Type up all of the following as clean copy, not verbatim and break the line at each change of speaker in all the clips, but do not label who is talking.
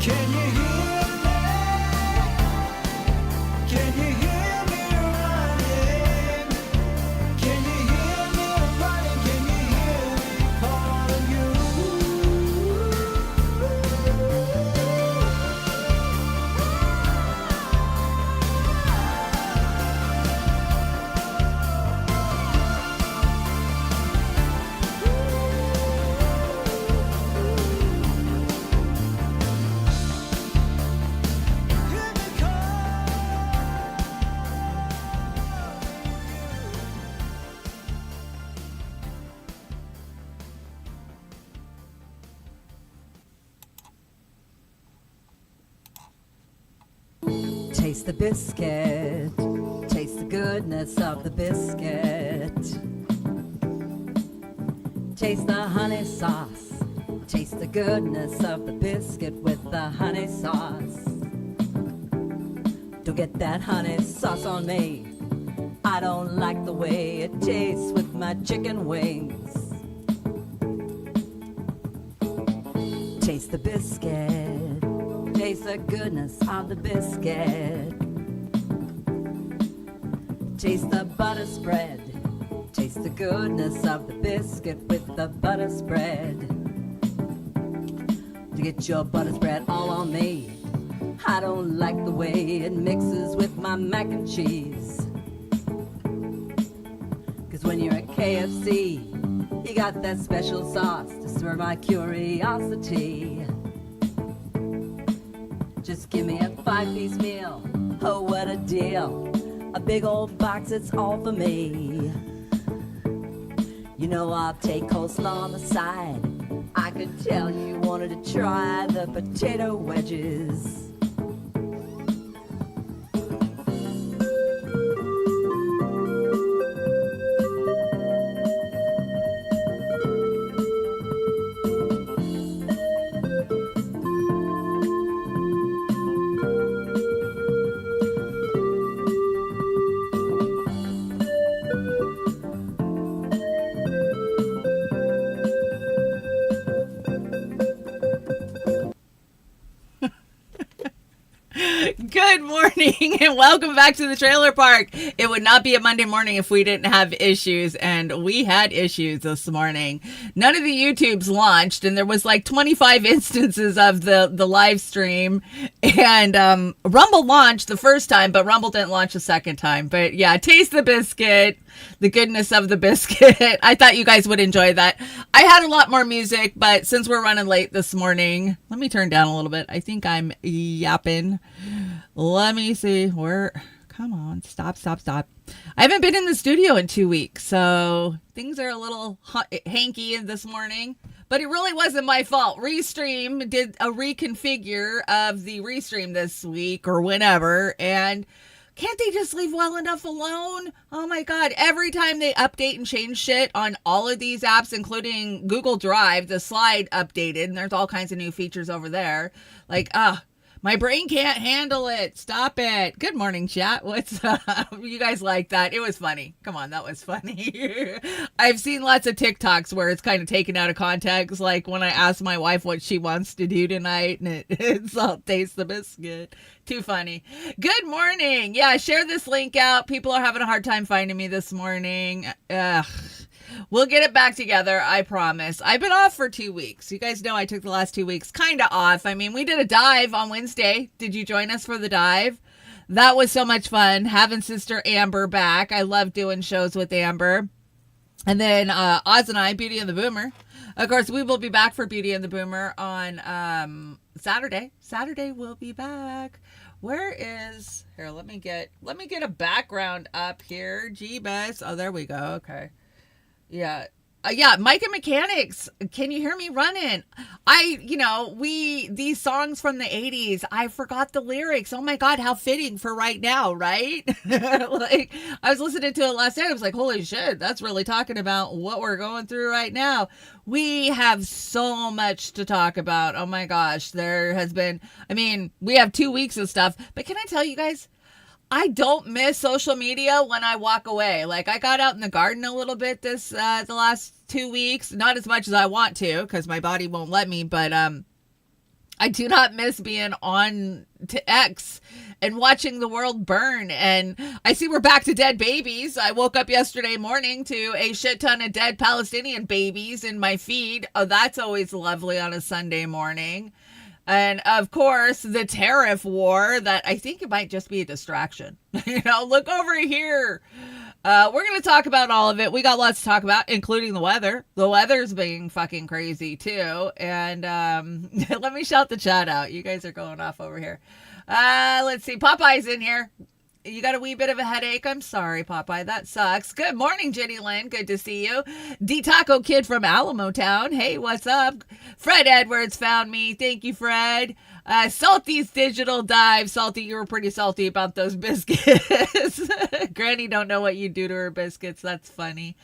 Can you hear me? Can you hear me running? Can you hear me running? Can you hear me calling you?
Taste the biscuit, taste the goodness of the biscuit. Taste the honey sauce, taste the goodness of the biscuit with the honey sauce. Don't get that honey sauce on me, I don't like the way it tastes with my chicken wings. Taste the biscuit, taste the goodness of the biscuit. Taste the butter spread, taste the goodness of the biscuit with the butter spread. To get your butter spread all on me, I don't like the way it mixes with my mac and cheese. Cause when you're at KFC, you got that special sauce to stir my curiosity. Just give me a 5-piece meal, oh what a deal. A big old box, it's all for me. You know I'll take coleslaw on the side. I could tell you wanted to try the potato wedges.
Good morning and welcome back to the trailer park. It would not be a Monday morning if we didn't have issues, and we had issues this morning. None of the YouTubes launched, and there was like 25 instances of the live stream, and Rumble launched the first time, but Rumble didn't launch the second time. But yeah, taste the biscuit, the goodness of the biscuit. I thought you guys would enjoy that. I had a lot more music, but since we're running late this morning, let me turn down a little bit. I think I'm yapping. Let me see where. Come on, stop. I haven't been in the studio in 2 weeks, so things are a little hanky this morning. But it really wasn't my fault. Restream did a reconfigure of the Restream this week or whenever, and can't they just leave well enough alone? Oh my God. Every time they update and change shit on all of these apps, including Google Drive, the slide updated, and there's all kinds of new features over there. Like, my brain can't handle it. Stop it. Good morning, chat. What's up? You guys like that? It was funny. Come on, that was funny. I've seen lots of TikToks where it's kind of taken out of context. Like when I asked my wife what she wants to do tonight, and it's all taste the biscuit. Too funny. Good morning. Yeah, share this link out. People are having a hard time finding me this morning. Ugh. We'll get it back together, I promise. I've been off for 2 weeks. You guys know I took the last 2 weeks kind of off. I mean, we did a dive on Wednesday. Did you join us for the dive? That was so much fun, having Sister Amber back. I love doing shows with Amber. And then Oz and I, Beauty and the Boomer. Of course, we will be back for Beauty and the Boomer on Saturday. Saturday, we'll be back. Where is... Here, let me get a background up here. Jeebus. Oh, there we go. Okay. Yeah. Micah Mechanics. Can you hear me running? These songs from the 80s, I forgot the lyrics. Oh my God, how fitting for right now, right? Like, I was listening to it last night. I was like, holy shit, that's really talking about what we're going through right now. We have so much to talk about. Oh my gosh, there has been, we have 2 weeks of stuff, but can I tell you guys, I don't miss social media when I walk away. Like, I got out in the garden a little bit the last 2 weeks, not as much as I want to because my body won't let me, but I do not miss being on to X and watching the world burn. And I see we're back to dead babies. I woke up yesterday morning to a shit ton of dead Palestinian babies in my feed. Oh, that's always lovely on a Sunday morning. And of course, the tariff war that I think it might just be a distraction. Look over here. We're going to talk about all of it. We got lots to talk about, including the weather. The weather's being fucking crazy, too. And let me shout the chat out. You guys are going off over here. Let's see. Popeye's in here. You got a wee bit of a headache? I'm sorry, Popeye. That sucks. Good morning, Jenny Lynn. Good to see you. D-Taco Kid from Alamo Town. Hey, what's up? Fred Edwards found me. Thank you, Fred. Salty's Digital Dive. Salty, you were pretty salty about those biscuits. Granny don't know what you do to her biscuits. That's funny.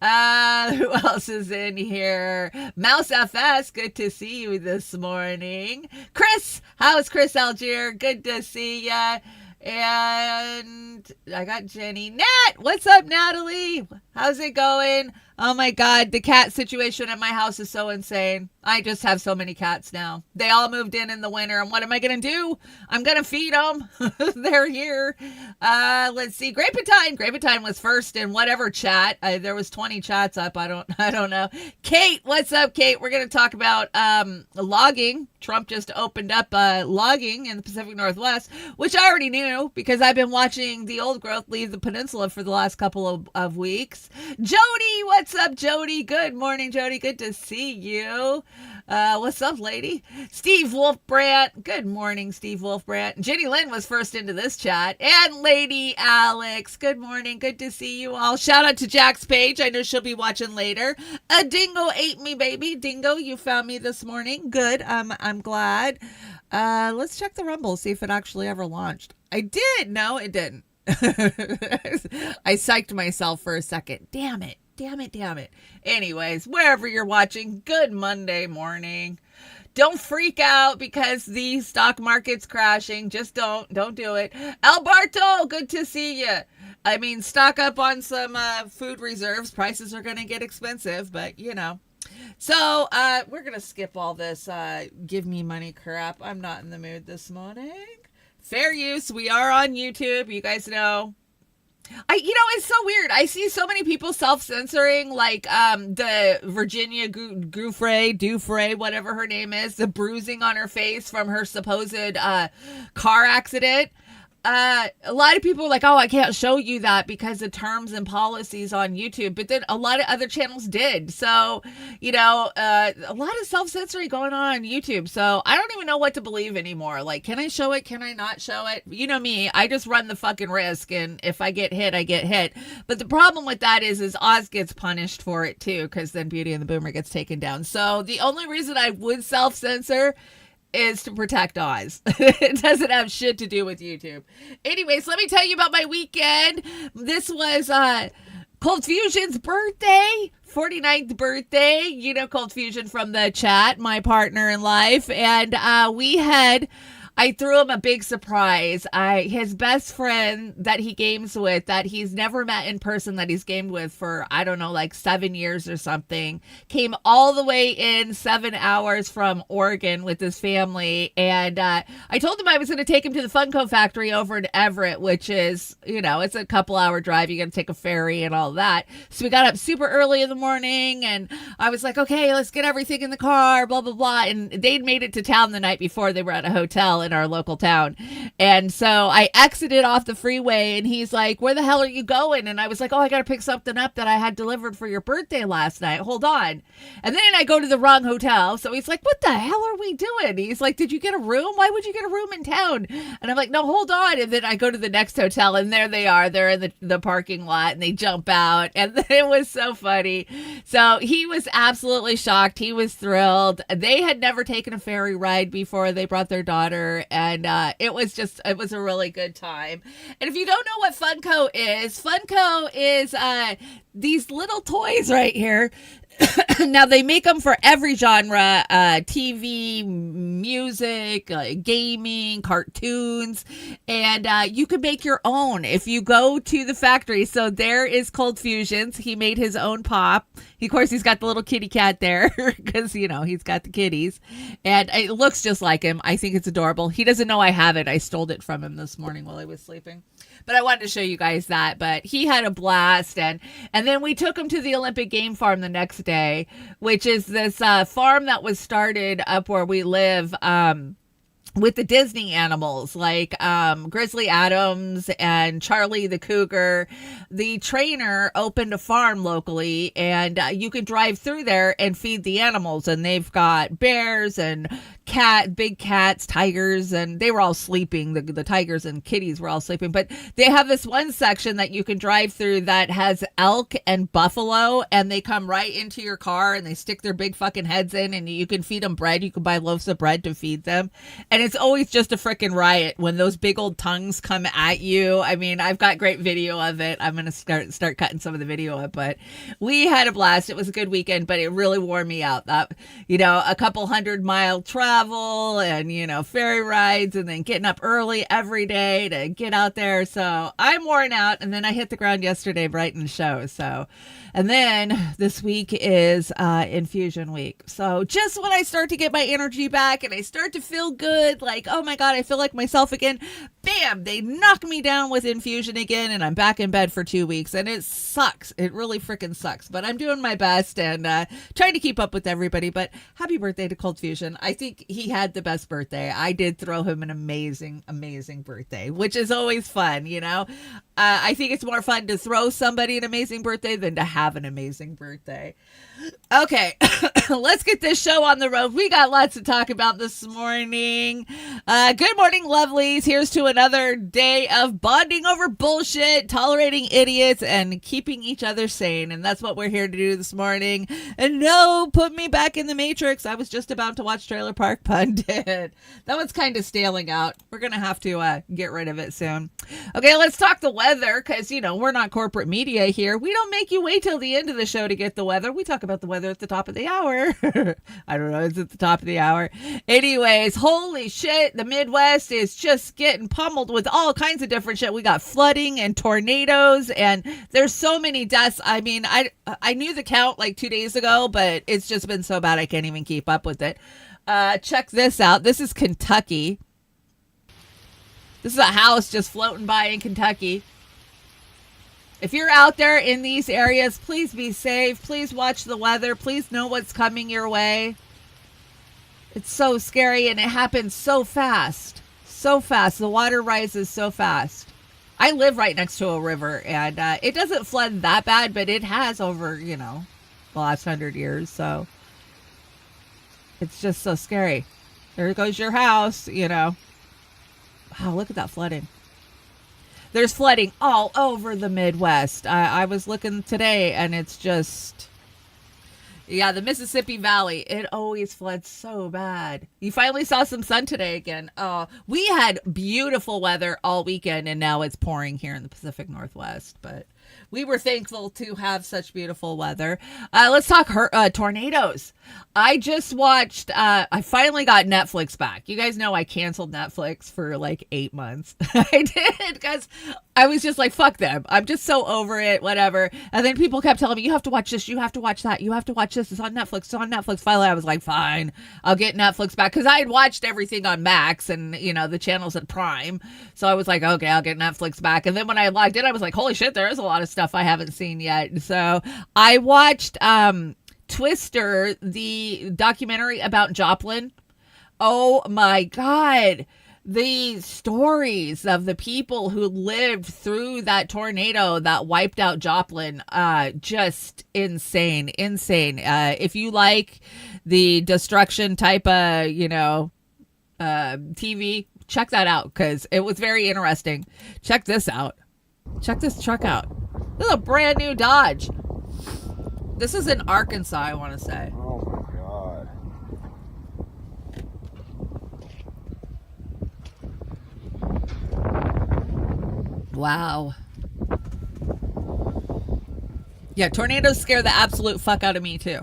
Who else is in here? Mouse FS, good to see you this morning. Chris, how's Chris Algier? Good to see ya. And I got Jenny. Nat, what's up, Natalie? How's it going? Oh my God, the cat situation at my house is so insane. I just have so many cats now. They all moved in the winter, and what am I going to do? I'm going to feed them. They're here. Let's see. Grapevine was first in whatever chat. There was 20 chats up. I don't know. Kate, what's up, Kate? We're going to talk about logging. Trump just opened up logging in the Pacific Northwest, which I already knew because I've been watching the old growth leave the peninsula for the last couple of weeks. Jody, what's up, Jody? Good morning, Jody. Good to see you. What's up, lady? Steve Wolfbrandt. Good morning, Steve Wolfbrandt. Jenny Lynn was first into this chat. And Lady Alex. Good morning. Good to see you all. Shout out to Jack's page. I know she'll be watching later. A dingo ate me, baby. Dingo, you found me this morning. Good. I'm glad. Let's check the Rumble, see if it actually ever launched. I did. No, it didn't. I psyched myself for a second. Damn it. Anyways, wherever you're watching, good Monday morning. Don't freak out because the stock market's crashing. Just don't do it. Alberto, good to see you. I mean, stock up on some food reserves. Prices are going to get expensive, but So we're going to skip all this give me money crap. I'm not in the mood this morning. Fair use. We are on YouTube. You guys know. It's so weird. I see so many people self-censoring, like the Virginia Dufresne, whatever her name is, the bruising on her face from her supposed car accident. A lot of people are like, oh, I can't show you that because of terms and policies on YouTube. But then a lot of other channels did. So, a lot of self-censoring going on YouTube. So I don't even know what to believe anymore. Like, can I show it? Can I not show it? You know me, I just run the fucking risk. And if I get hit, I get hit. But the problem with that is Oz gets punished for it too. Because then Beauty and the Boomer gets taken down. So the only reason I would self-censor is to protect Oz. It doesn't have shit to do with YouTube. Anyways, let me tell you about my weekend. This was Cold Fusion's birthday, 49th birthday. Cold Fusion from the chat, my partner in life. And I threw him a big surprise. His best friend that he games with, that he's never met in person, that he's gamed with for, I don't know, like 7 years or something, came all the way in 7 hours from Oregon with his family. And I told him I was going to take him to the Funko factory over in Everett, which is, it's a couple hour drive. You got to take a ferry and all that. So we got up super early in the morning and I was like, okay, let's get everything in the car, blah, blah, blah. And they'd made it to town the night before. They were at a hotel in our local town. And so I exited off the freeway and he's like, where the hell are you going? And I was like, oh, I got to pick something up that I had delivered for your birthday last night. Hold on. And then I go to the wrong hotel. So he's like, what the hell are we doing? He's like, did you get a room? Why would you get a room in town? And I'm like, no, hold on. And then I go to the next hotel and there they are. They're in the parking lot and they jump out. And it was so funny. So he was absolutely shocked. He was thrilled. They had never taken a ferry ride before. They brought their daughter. And it was a really good time. And if you don't know what Funko is these little toys right here. Now they make them for every genre, TV, music, gaming, cartoons, and you can make your own if you go to the factory. So there is Cold Fusions. He made his own pop. Of course, he's got the little kitty cat there because, you know, he's got the kitties, and it looks just like him. I think it's adorable. He doesn't know I have it. I stole it from him this morning while I was sleeping. But I wanted to show you guys that. But he had a blast. And then we took him to the Olympic Game Farm the next day, which is this farm that was started up where we live with the Disney animals like Grizzly Adams and Charlie the Cougar. The trainer opened a farm locally, and you could drive through there and feed the animals. And they've got bears and big cats, tigers, and they were all sleeping. The tigers and kitties were all sleeping. But they have this one section that you can drive through that has elk and buffalo, and they come right into your car and they stick their big fucking heads in, and you can feed them bread. You can buy loaves of bread to feed them. And it's always just a freaking riot when those big old tongues come at you. I mean, I've got great video of it. I'm going to start cutting some of the video up, but we had a blast. It was a good weekend, but it really wore me out. That, you know, a couple 100-mile travel and, you know, ferry rides, and then getting up early every day to get out there. So I'm worn out. And then I hit the ground yesterday, Brighton the show. So, and then this week is infusion week. So just when I start to get my energy back and I start to feel good, like, oh my God, I feel like myself again, bam, they knock me down with infusion again, and I'm back in bed for 2 weeks, and it sucks. It really freaking sucks, but I'm doing my best and trying to keep up with everybody. But happy birthday to Cold Fusion. I think he had the best birthday. I did throw him an amazing, amazing birthday, which is always fun, you know? I think it's more fun to throw somebody an amazing birthday than to have an amazing birthday. Okay, let's get this show on the road. We got lots to talk about this morning. Good morning, lovelies. Here's to another day of bonding over bullshit, tolerating idiots, and keeping each other sane. And that's what we're here to do this morning. And no, put me back in the Matrix. I was just about to watch Trailer Park Pundit. That one's kind of staling out. We're going to have to get rid of it soon. Okay, let's talk the weather, because, you know, we're not corporate media here. We don't make you wait till the end of the show to get the weather. We talk about the weather at the top of the hour. I don't know, it's at the top of the hour. Anyways, holy shit, the Midwest is just getting pummeled with all kinds of different shit. We got flooding and tornadoes, and there's so many deaths. I mean, I knew the count like 2 days ago, but it's just been so bad I can't even keep up with it. Check this out. This is Kentucky. This is a house just floating by in Kentucky. If you're out there in these areas, please be safe. Please watch the weather. Please know what's coming your way. It's so scary, and it happens so fast. So fast. The water rises so fast. I live right next to a river, and it doesn't flood that bad, but it has over, you know, the last 100 years. So it's just so scary. There goes your house, you know. Wow, look at that flooding. There's flooding all over the Midwest. I was looking today, and it's just, yeah, the Mississippi Valley, it always floods so bad. You finally saw some sun today again. Oh, we had beautiful weather all weekend, and now it's pouring here in the Pacific Northwest. But we were thankful to have such beautiful weather. Let's talk tornadoes. I just watched, I finally got Netflix back. You guys know I canceled Netflix for like 8 months. I did, because I was just like, fuck them. I'm just so over it, whatever. And then people kept telling me, you have to watch this, you have to watch that, you have to watch this. It's on Netflix, it's on Netflix. Finally, I was like, fine, I'll get Netflix back. Because I had watched everything on Max and, you know, the channels at Prime. So I was like, okay, I'll get Netflix back. And then when I logged in, I was like, holy shit, there is a lot of stuff I haven't seen yet. So I watched Twister, the documentary about Joplin. Oh my God. The stories of the people who lived through that tornado that wiped out Joplin, just insane. If you like the destruction type of, you know, TV, check that out, because it was very interesting. Check this out. Check this truck out. This is a brand new Dodge. This is in Arkansas, I want to say.
Oh my God.
Wow. Yeah, tornadoes scare the absolute fuck out of me too.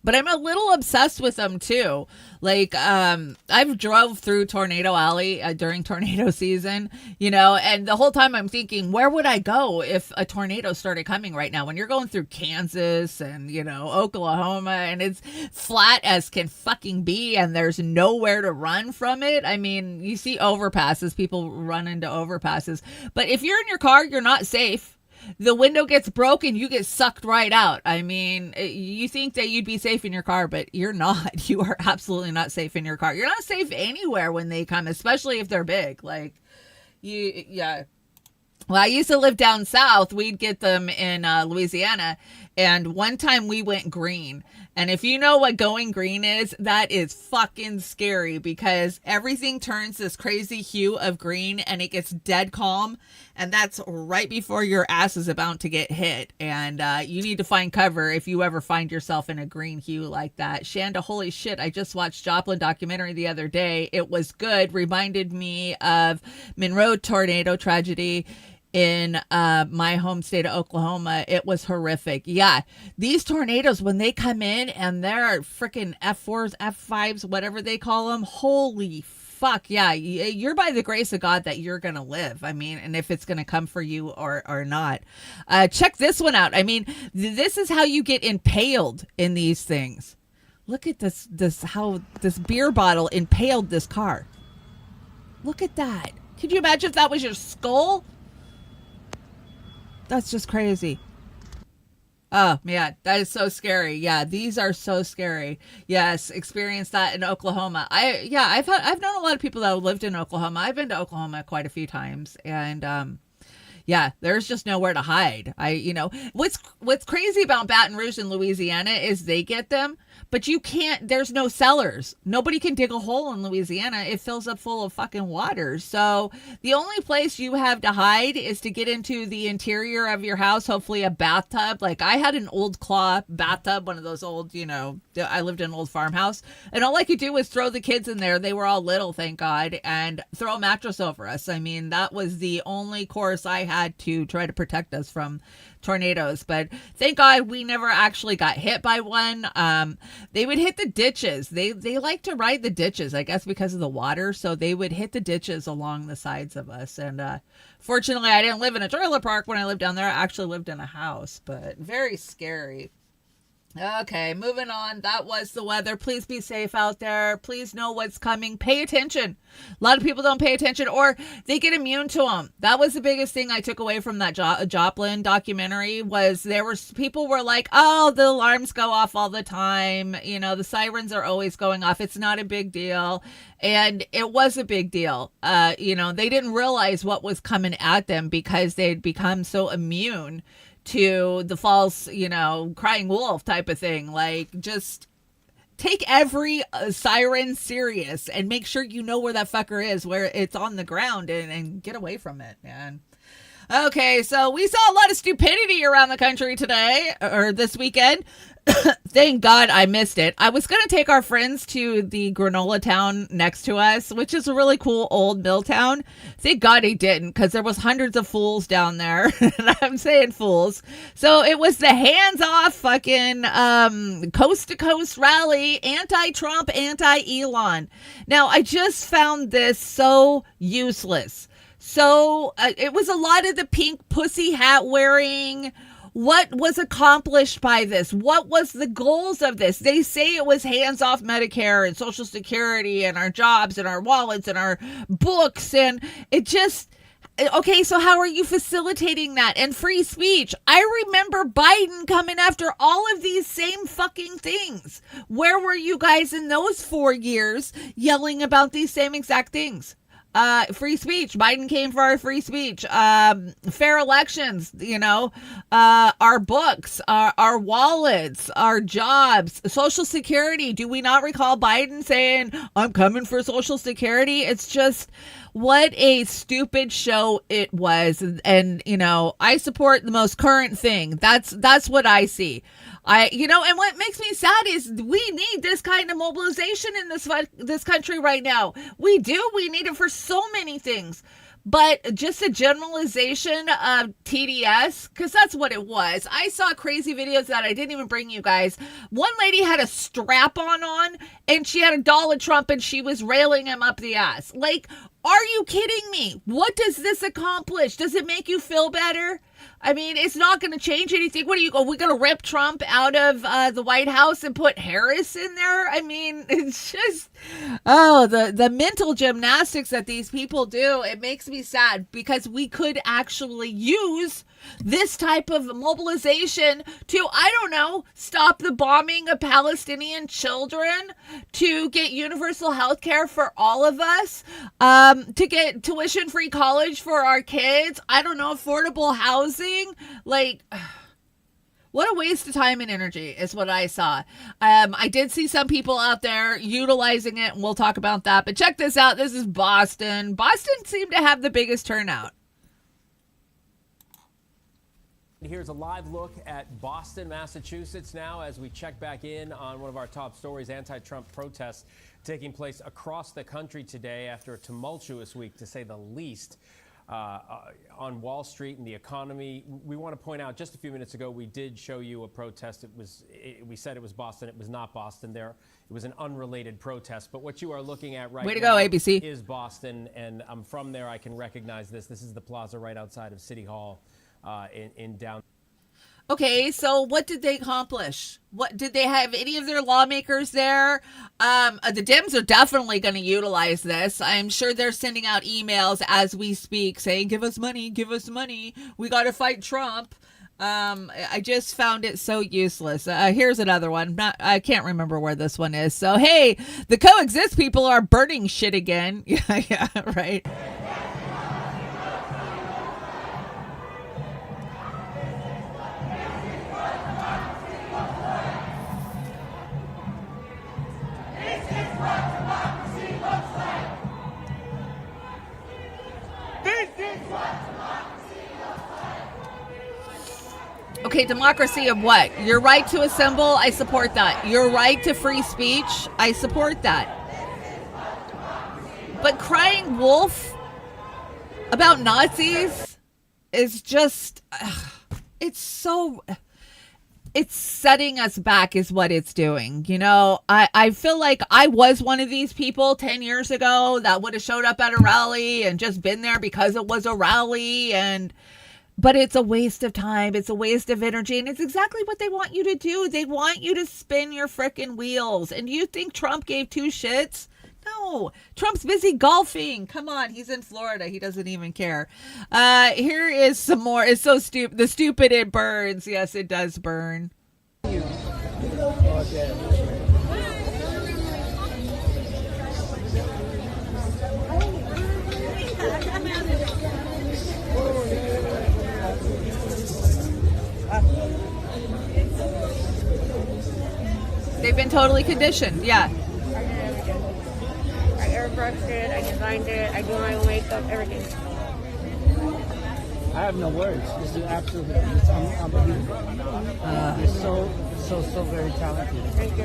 But I'm a little obsessed with them too. Like, I've drove through Tornado Alley during tornado season, and the whole time I'm thinking, where would I go if a tornado started coming right now? When you're going through Kansas and, Oklahoma, and it's flat as can fucking be, and there's nowhere to run from it. I mean, you see overpasses, people run into overpasses. But if you're in your car, you're not safe. The window gets broken, you get sucked right out. I mean, you think that you'd be safe in your car, but you're not. You are absolutely not safe in your car. You're not safe anywhere when they come, especially if they're big. Like, yeah. Well, I used to live down south. We'd get them in Louisiana. And one time we went green. And if you know what going green is, that is fucking scary because everything turns this crazy hue of green and it gets dead calm. And that's right before your ass is about to get hit. And you need to find cover if you ever find yourself in a green hue like that. Shanda, holy shit, I just watched Joplin documentary the other day. It was good. Reminded me of Monroe tornado tragedy in my home state of Oklahoma. It was horrific. Yeah, these tornadoes, when they come in and they're freaking F4s, F5s, whatever they call them, holy fuck, yeah, you're by the grace of God that you're gonna live. I mean, and if it's gonna come for you or not. Check this one out. I mean, this is how you get impaled in these things. Look at how this beer bottle impaled this car. Look at that. Could you imagine if that was your skull? That's just crazy. Oh, man, that is so scary. Yeah, these are so scary. Yes, experienced that in Oklahoma. I've known a lot of people that have lived in Oklahoma. I've been to Oklahoma quite a few times, and yeah, there's just nowhere to hide. What's crazy about Baton Rouge and Louisiana is they get them, but you can't, there's no cellars. Nobody can dig a hole in Louisiana. It fills up full of fucking water. So the only place you have to hide is to get into the interior of your house, hopefully a bathtub. Like I had an old claw bathtub, one of those old, I lived in an old farmhouse, and all I could do was throw the kids in there. They were all little, thank God, and throw a mattress over us. I mean, that was the only course I had to try to protect us from tornadoes, but thank God we never actually got hit by one. They would hit the ditches. They like to ride the ditches, I guess, because of the water. So they would hit the ditches along the sides of us. And fortunately, I didn't live in a trailer park when I lived down there. I actually lived in a house, but very scary. Okay, moving on. That was the weather. Please be safe out there. Please know what's coming. Pay attention. A lot of people don't pay attention, or they get immune to them. That was the biggest thing I took away from that Joplin documentary was people were like, oh, the alarms go off all the time. The sirens are always going off. It's not a big deal. And it was a big deal. They didn't realize what was coming at them because they'd become so immune to the false, crying wolf type of thing. Like, just take every siren serious and make sure you know where that fucker is, where it's on the ground, and get away from it, man. Okay, so we saw a lot of stupidity around the country today, or this weekend. Thank God I missed it. I was going to take our friends to the granola town next to us, which is a really cool old mill town. Thank God he didn't, because there was hundreds of fools down there. And I'm saying fools. So it was the hands-off fucking coast-to-coast rally, anti-Trump, anti-Elon. Now, I just found this so useless. So it was a lot of the pink pussy hat wearing. What was accomplished by this? What was the goals of this? They say it was hands off Medicare and Social Security and our jobs and our wallets and our books. And it just, okay, so how are you facilitating that? And free speech. I remember Biden coming after all of these same fucking things. Where were you guys in those 4 years yelling about these same exact things? Free speech. Biden came for our free speech. Fair elections, our books, our wallets, our jobs, Social Security. Do we not recall Biden saying, I'm coming for Social Security? It's just, what a stupid show it was. And you know, I support the most current thing. That's what I see. And what makes me sad is we need this kind of mobilization in this country right now. We do. We need it for so many things. But just a generalization of TDS, because that's what it was. I saw crazy videos that I didn't even bring you guys. One lady had a strap-on and she had a Donald Trump, and she was railing him up the ass. Like, are you kidding me? What does this accomplish? Does it make you feel better? I mean, it's not going to change anything. What are we going to rip Trump out of the White House and put Harris in there? I mean, it's just, the mental gymnastics that these people do. It makes me sad, because we could actually use this type of mobilization to, I don't know, stop the bombing of Palestinian children, to get universal health care for all of us, to get tuition-free college for our kids, I don't know, affordable housing. Like, what a waste of time and energy is what I saw. I did see some people out there utilizing it, and we'll talk about that. But check this out. This is Boston. Boston seemed to have the biggest turnout.
Here's a live look at Boston, Massachusetts now, as we check back in on one of our top stories, anti-Trump protests taking place across the country today after a tumultuous week, to say the least, on Wall Street and the economy. We want to point out, just a few minutes ago, we did show you a protest. We said it was Boston. It was not Boston. It was an unrelated protest. But what you are looking at right now,
way to go, ABC,
is Boston. And I'm from there. I can recognize this. This is the plaza right outside of City Hall. In down.
Okay, so what did they accomplish? What did they have any of their lawmakers there? The Dems are definitely going to utilize this. I'm sure they're sending out emails as we speak saying, give us money, we got to fight Trump. I just found it so useless. Here's another one. I can't remember where this one is. So, hey, the coexist people are burning shit again. Yeah, right. Okay, democracy of what? Your right to assemble, I support that. Your right to free speech, I support that. But crying wolf about Nazis is just, it's setting us back is what it's doing. You know, I feel like I was one of these people 10 years ago that would have showed up at a rally and just been there because it was a rally, but it's a waste of time. It's a waste of energy. And it's exactly what they want you to do. They want you to spin your frickin' wheels. And you think Trump gave two shits? No, Trump's busy golfing. Come on, he's in Florida. He doesn't even care. Here is some more. It's so stupid. The stupid, it burns. Yes, it does burn. They've been totally conditioned. Yeah.
I airbrushed it, I designed it, I do my own makeup, everything.
I have no words. This is absolutely unbelievable. You're so very talented.
Thank you.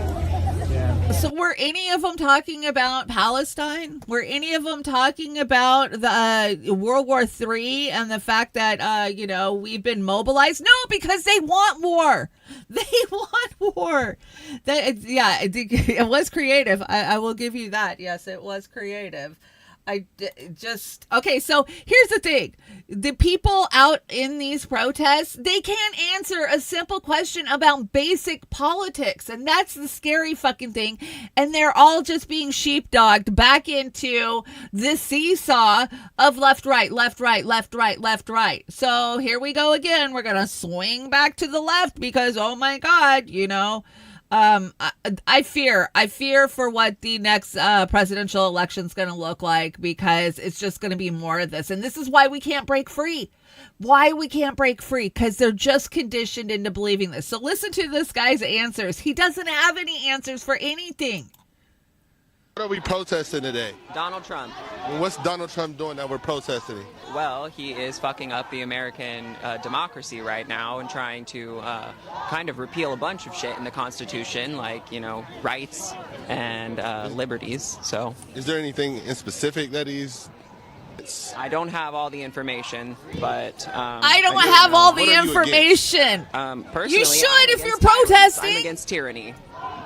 Yeah.
So were any of them talking about Palestine? Were any of them talking about the World War III and the fact that, we've been mobilized? No, because they want war. They want war. It was creative. I will give you that. Yes, it was creative. Okay, so here's the thing. The people out in these protests, they can't answer a simple question about basic politics. And that's the scary fucking thing. And they're all just being sheepdogged back into this seesaw of left, right, left, right, left, right, left, right. So here we go again. We're going to swing back to the left because, oh my God, I fear for what the next presidential election is going to look like, because it's just going to be more of this. And this is why we can't break free. Because they're just conditioned into believing this. So listen to this guy's answers. He doesn't have any answers for anything.
What are we protesting today?
Donald Trump.
What's Donald Trump doing that we're protesting?
Well, he is fucking up the American democracy right now and trying to kind of repeal a bunch of shit in the Constitution, like, rights and liberties. So
Is there anything in specific that he's...
I don't have all the information, but
I don't have all the
What are you
information.
personally,
You should
I'm
if you're
against tyrants.
protesting.
I'm against tyranny.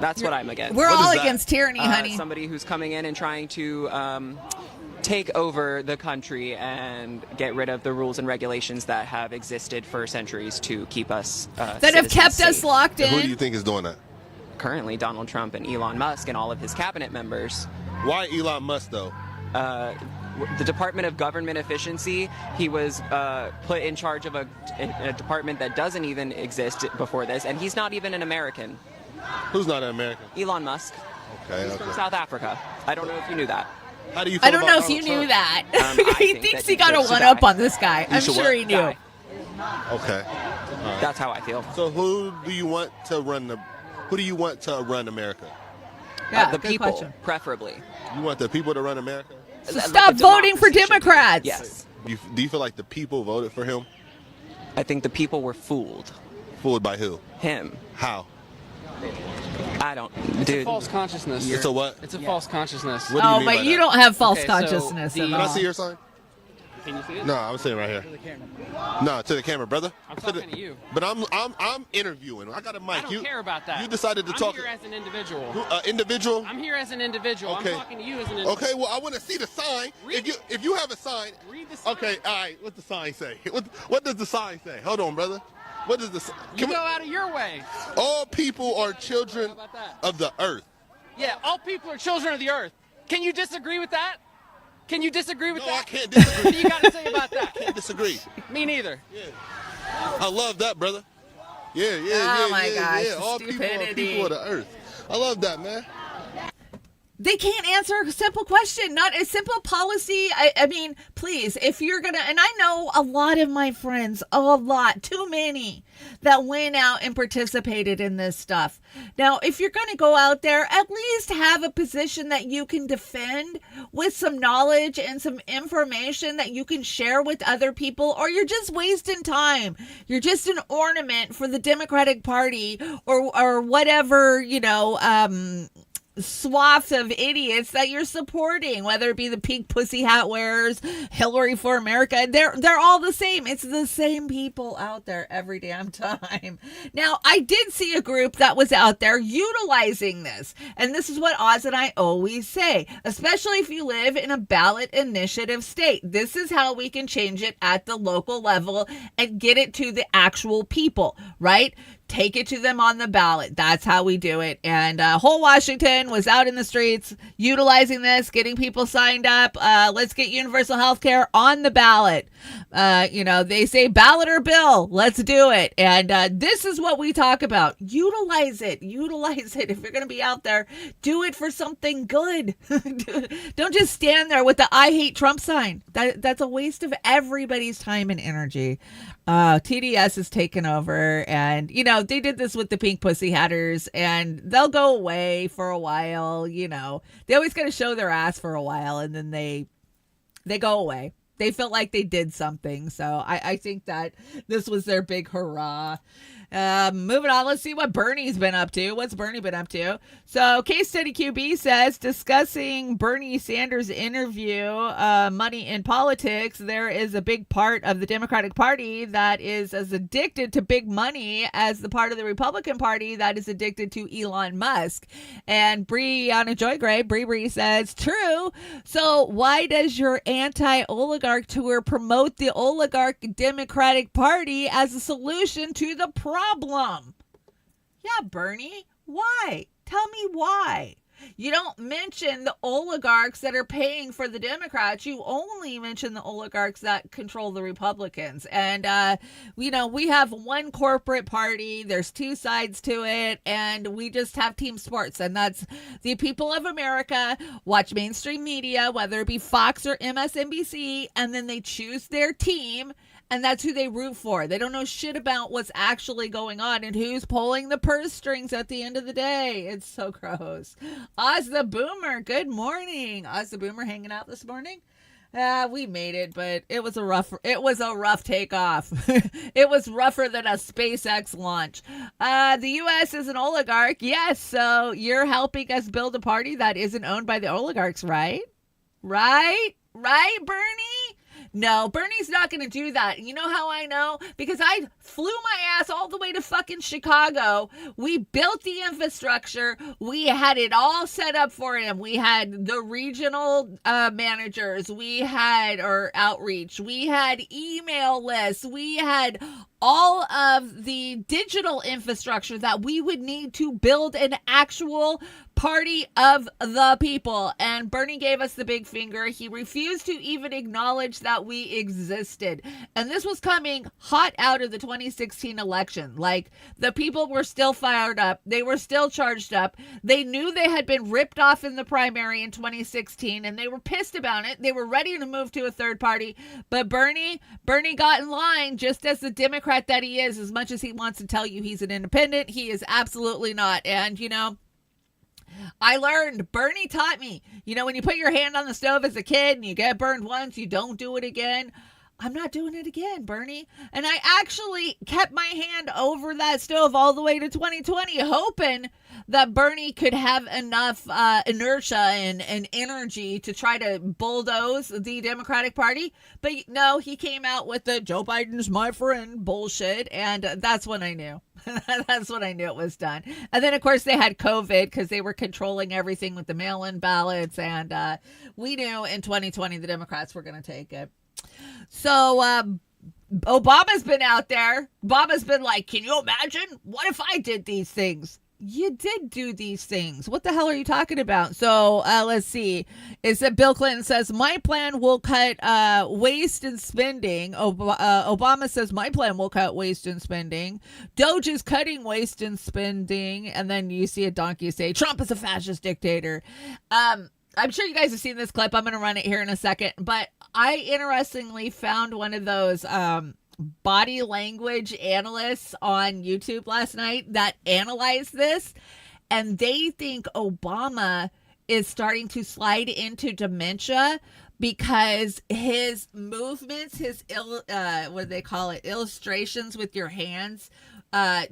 That's what I'm against.
We're
What
all
is that?
against tyranny, honey.
Somebody who's coming in and trying to take over the country and get rid of the rules and regulations that have existed for centuries to keep us
That have kept us
safe.
locked
Who do you
in.
think is doing that?
Currently, Donald Trump and Elon Musk and all of his cabinet members.
Why Elon Musk, though?
The Department of Government Efficiency, he was put in charge of a department that doesn't even exist before this, and he's not even an American.
Who's not an American?
Elon Musk.
Okay,
He's from
okay.
South Africa. I don't know if you knew that.
How do you feel
I don't
about
know if
Donald
you knew
Trump?
that.
I
He
think
thinks
that
he
he
got a
deserves to
one up
die.
on this guy. I'm
should
sure
what?
he knew.
Die.
Okay.
That's how I feel.
So who do you want to run America?
Yeah,
The
good
people,
question.
preferably.
You want the people to run America?
So
Like
stop
a
voting for
democracy should be.
Democrats.
Yes.
Do you feel like the people voted for him?
I think the people were fooled.
Fooled by who?
Him.
How?
I don't. Dude.
False consciousness.
It's a what?
It's a false consciousness.
What do you
Oh,
mean by
but you
that?
don't have false
Okay, so
consciousness
the-
at
Can I
all.
see your sign?
Can you see it?
No, I'm sitting right here. No, to the camera, brother.
I'm talking to you.
But I'm interviewing. I got a mic.
I don't care about that.
You decided to
I'm
talk.
here as an individual.
Individual.
I'm here as an individual.
Okay.
I'm talking to you as an individual.
Okay, well, I want to see the sign.
Read
If you have a sign.
Read the sign.
Okay, all right. What's the sign say? What does the sign say? Hold on, brother. What does the sign?
You go out of your way.
All people are children
How about that?
of the earth.
Yeah, all people are children of the earth. Can you disagree with that? Can you disagree with
No, I
that?
can't disagree.
What do you got to say about that?
Can't disagree.
Me neither.
I love that, brother. Yeah.
Oh my gosh,
yeah. All people are
stupidity.
people of the earth. I love that, man.
They can't answer a simple question, not a simple policy. I mean, please, if you're going to, and I know a lot of my friends, too many, that went out and participated in this stuff. Now, if you're going to go out there, at least have a position that you can defend with some knowledge and some information that you can share with other people, or you're just wasting time. You're just an ornament for the Democratic Party or whatever, swaths of idiots that you're supporting, whether it be the pink pussy hat wearers, Hillary for America. They're all the same. It's the same people out there every damn time. Now, I did see a group that was out there utilizing this, and this is what Oz and I always say, especially if you live in a ballot initiative state. This is how we can change it at the local level and get it to the actual people, right? Take it to them on the ballot. That's how we do it. And whole Washington was out in the streets utilizing this, getting people signed up. Let's get universal health care on the ballot. They say ballot or bill. Let's do it. And this is what we talk about. Utilize it. Utilize it. If you're going to be out there, do it for something good. Don't just stand there with the I hate Trump sign. That's a waste of everybody's time and energy. TDS is taken over, and they did this with the pink pussy hatters, and they'll go away for a while. They always got to show their ass for a while, and then they go away. They felt like they did something, so I think that this was their big hurrah. Moving on, let's see what Bernie's been up to. What's Bernie been up to? So, Case Study QB says, discussing Bernie Sanders' interview, money in politics, there is a big part of the Democratic Party that is as addicted to big money as the part of the Republican Party that is addicted to Elon Musk. And Brianna Joy Gray, Bree says, true. So, why does your anti-oligarch tour promote the oligarch Democratic Party as a solution to the problem? Yeah, Bernie, why? Tell me why. You don't mention the oligarchs that are paying for the Democrats. You only mention the oligarchs that control the Republicans. And, we have one corporate party. There's two sides to it. And we just have team sports. And that's the people of America watch mainstream media, whether it be Fox or MSNBC. And then they choose their team. and that's who they root for. They don't know shit about what's actually going on and who's pulling the purse strings at the end of the day. It's so gross. Oz the Boomer, good morning. Oz the Boomer hanging out this morning? We made it, but it was a rough takeoff. It was rougher than a SpaceX launch. The U.S. is an oligarch. Yes, so you're helping us build a party that isn't owned by the oligarchs, right? Right, Bernie? No, Bernie's not going to do that. You know how I know? Because I flew my ass all the way to fucking Chicago. We built the infrastructure. We had it all set up for him. We had the regional managers. We had our outreach. We had email lists. We had all of the digital infrastructure that we would need to build an actual party of the people. And Bernie gave us the big finger. He refused to even acknowledge that we existed. And this was coming hot out of the 2016 election. Like, the people were still fired up. They were still charged up. They knew they had been ripped off in the primary in 2016, and they were pissed about it. They were ready to move to a third party. But Bernie got in line, just as the Democrat that he is. As much as he wants to tell you he's an independent, he is absolutely not. And, you know, I learned, Bernie taught me, you know, when you put your hand on the stove as a kid and you get burned once, you don't do it again. I'm not doing it again, Bernie. And I actually kept my hand over that stove all the way to 2020, hoping that Bernie could have enough inertia and energy to try to bulldoze the Democratic Party. But no, he came out with the Joe Biden's my friend bullshit. And that's when I knew. That's when I knew it was done. And then, of course, they had COVID because they were controlling everything with the mail-in ballots. And we knew in 2020 the Democrats were going to take it. So Obama's been out there. Obama's been like, can you imagine? What if I did these things? You did do these things. What the hell are you talking about? So let's see. It's that Bill Clinton says, my plan will cut waste and spending. Obama says, my plan will cut waste and spending. Doge is cutting waste and spending. And then you see a donkey say, Trump is a fascist dictator. I'm sure you guys have seen this clip. I'm going to run it here in a second. But I interestingly found one of those body language analysts on YouTube last night that analyzed this. And they think Obama is starting to slide into dementia because his movements, his what do they call it, illustrations with your hands,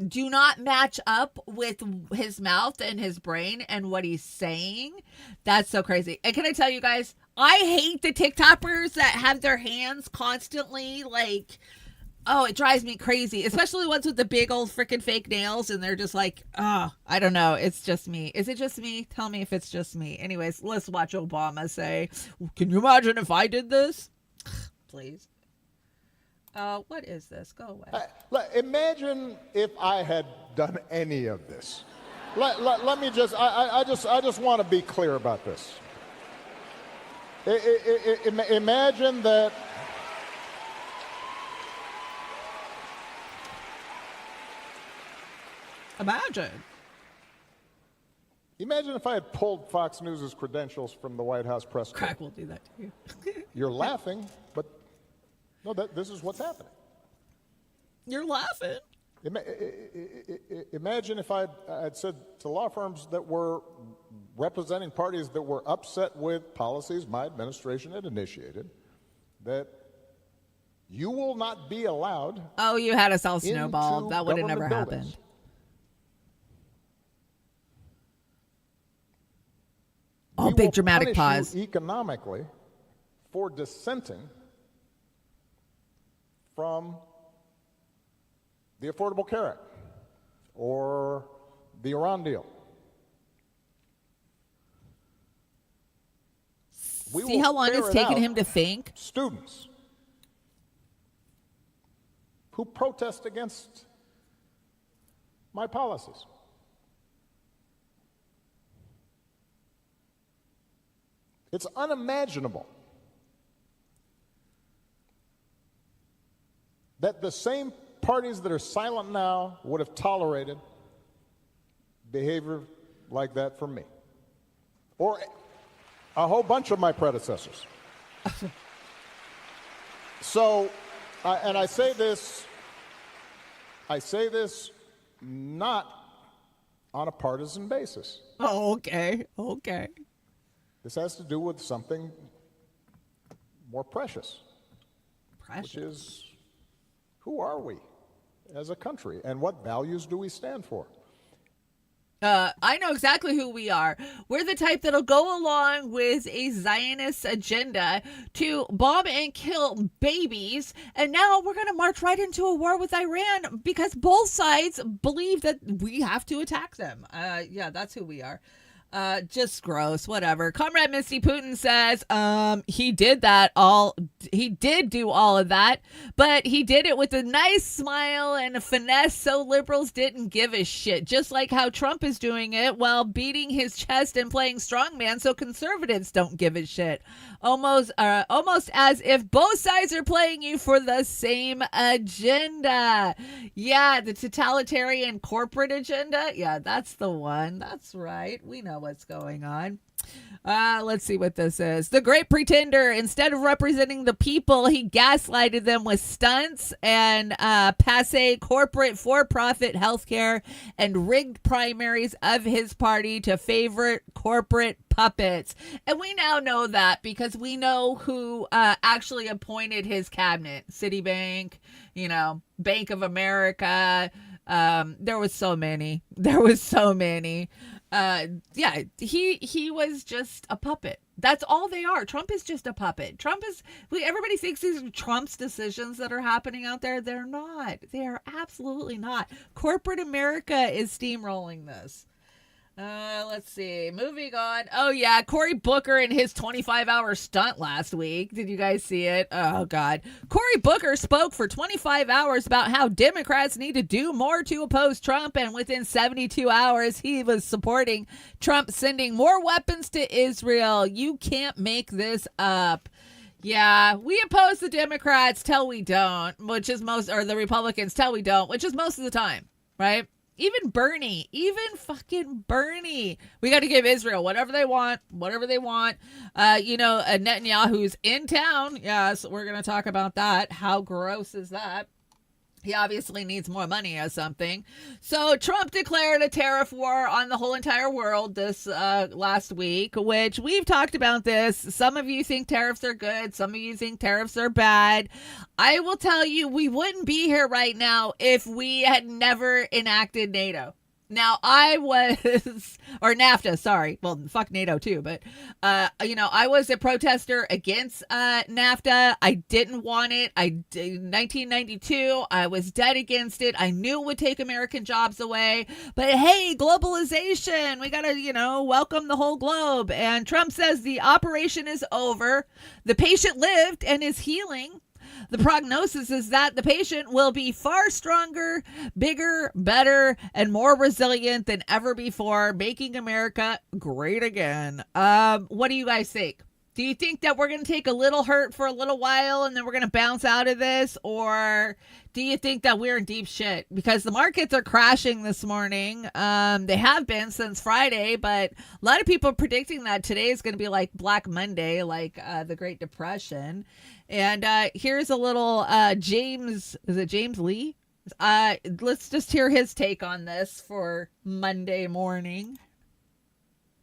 do not match up with his mouth and his brain and what he's saying. That's so crazy. And can I tell you guys, I hate the TikTokers that have their hands constantly like, oh, it drives me crazy, especially ones with the big old freaking fake nails. And they're just like, oh, I don't know. It's just me. Is it just me? Tell me if it's just me. Anyways, let's watch Obama say, can you imagine if I did this? Please. What is this? Go away.
Imagine if I had done any of this. Let me just, I just want to be clear about this. Imagine that. Imagine if I had pulled Fox News' credentials from the White House press corps.
Crack will do that to you.
You're laughing, but no, this is what's happening.
You're laughing.
Imagine if I'd said to law firms that were representing parties that were upset with policies my administration had initiated, that you will not be allowed.
Oh, you had us all snowballed. That would have never happened. Oh, big dramatic pause.
Economically for dissenting from the Affordable Care Act or the Iran deal.
See how long it's taken him to think?
Students who protest against my policies. It's unimaginable that the same parties that are silent now would have tolerated behavior like that from me or a whole bunch of my predecessors. So And I say this not on a partisan basis.
Oh, okay. Okay.
This has to do with something more precious, which is, who are we as a country and what values do we stand for?
I know exactly who we are. We're the type that'll go along with a Zionist agenda to bomb and kill babies. And now we're going to march right into a war with Iran because both sides believe that we have to attack them. Yeah, that's who we are. Just gross, whatever. Comrade Misty Putin says, he did do all of that, but he did it with a nice smile and a finesse so liberals didn't give a shit. Just like how Trump is doing it while beating his chest and playing strongman so conservatives don't give a shit. Almost as if both sides are playing you for the same agenda. Yeah, the totalitarian corporate agenda. Yeah, that's the one. That's right. We know what's going on. Let's see what this is. The Great Pretender, instead of representing the people, he gaslighted them with stunts and passe corporate for-profit healthcare and rigged primaries of his party to favor corporate puppets. And we now know that because we know who actually appointed his cabinet. Citibank, Bank of America. There was so many. Yeah, he was just a puppet. That's all they are. Trump is just a puppet. Everybody thinks these are Trump's decisions that are happening out there. They're not. They are absolutely not. Corporate America is steamrolling this. Let's see. Moving on. Oh, yeah. Cory Booker and his 25-hour stunt last week. Did you guys see it? Oh, God. Cory Booker spoke for 25 hours about how Democrats need to do more to oppose Trump. And within 72 hours, he was supporting Trump sending more weapons to Israel. You can't make this up. Yeah, we oppose the Democrats till we don't, or the Republicans till we don't, which is most of the time, right? Even fucking Bernie. We got to give Israel whatever they want. Netanyahu's in town. Yes, we're going to talk about that. How gross is that? He obviously needs more money or something. So Trump declared a tariff war on the whole entire world this last week, which we've talked about this. Some of you think tariffs are good. Some of you think tariffs are bad. I will tell you, we wouldn't be here right now if we had never enacted NATO. Now, or NAFTA, sorry. Well, fuck NATO too, but, I was a protester against NAFTA. I didn't want it. In 1992, I was dead against it. I knew it would take American jobs away. But hey, globalization, we got to, welcome the whole globe. And Trump says the operation is over. The patient lived and is healing. The prognosis is that the patient will be far stronger, bigger, better, and more resilient than ever before, making America great again. What do you guys think? Do you think that we're going to take a little hurt for a little while and then we're going to bounce out of this? Or do you think that we're in deep shit? Because the markets are crashing this morning. They have been since Friday, but a lot of people are predicting that today is going to be like Black Monday, like the Great Depression. And here's a little James Lee? Let's just hear his take on this for Monday morning.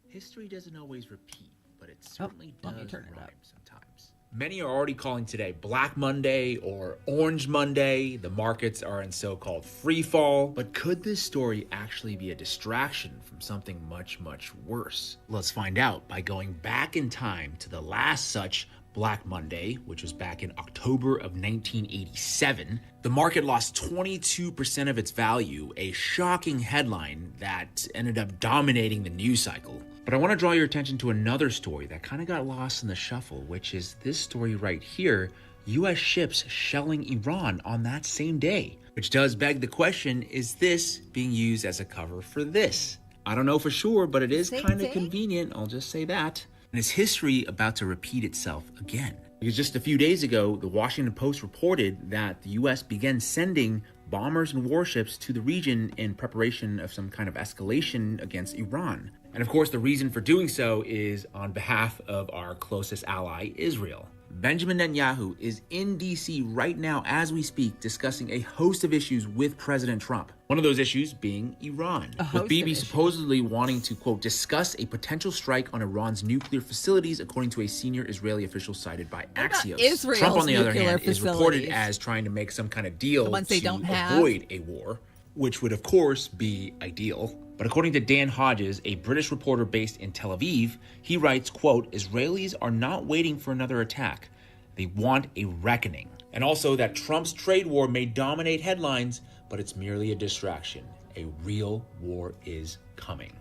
History doesn't always repeat, but it certainly does rhyme sometimes.
Many are already calling today Black Monday or Orange Monday. The markets are in so-called free fall.
But could this story actually be a distraction from something much, much worse? Let's find out by going back in time to the last such Black Monday, which was back in October of 1987.
The market lost 22% of its value, a shocking headline that ended up dominating the news cycle.
But I want to draw your attention to another story that kind of got lost in the shuffle, which is this story right here, U.S. ships shelling Iran on that same day.
Which does beg the question, is this being used as a cover for this? I don't know for sure, but it is kind of convenient, I'll just say that.
And is history about to repeat itself again? Because just a few days ago, the Washington Post reported that the U.S. began sending bombers and warships to the region in preparation of some kind of escalation against Iran.
And of course, the reason for doing so is on behalf of our closest ally, Israel.
Benjamin Netanyahu is in D.C. right now as we speak, discussing a host of issues with President Trump. One of those issues being Iran, with Bibi supposedly wanting to, quote, discuss a potential strike on Iran's nuclear facilities, according to a senior Israeli official cited by Axios. Trump, on the other hand, is reported as trying to make some kind of deal to avoid a war, which would, of course, be ideal. But according to Dan Hodges, a British reporter based in Tel Aviv, he writes, quote, Israelis are not waiting for another attack. They want a reckoning. And also that Trump's trade war may dominate headlines, but it's merely a distraction. A real war is coming.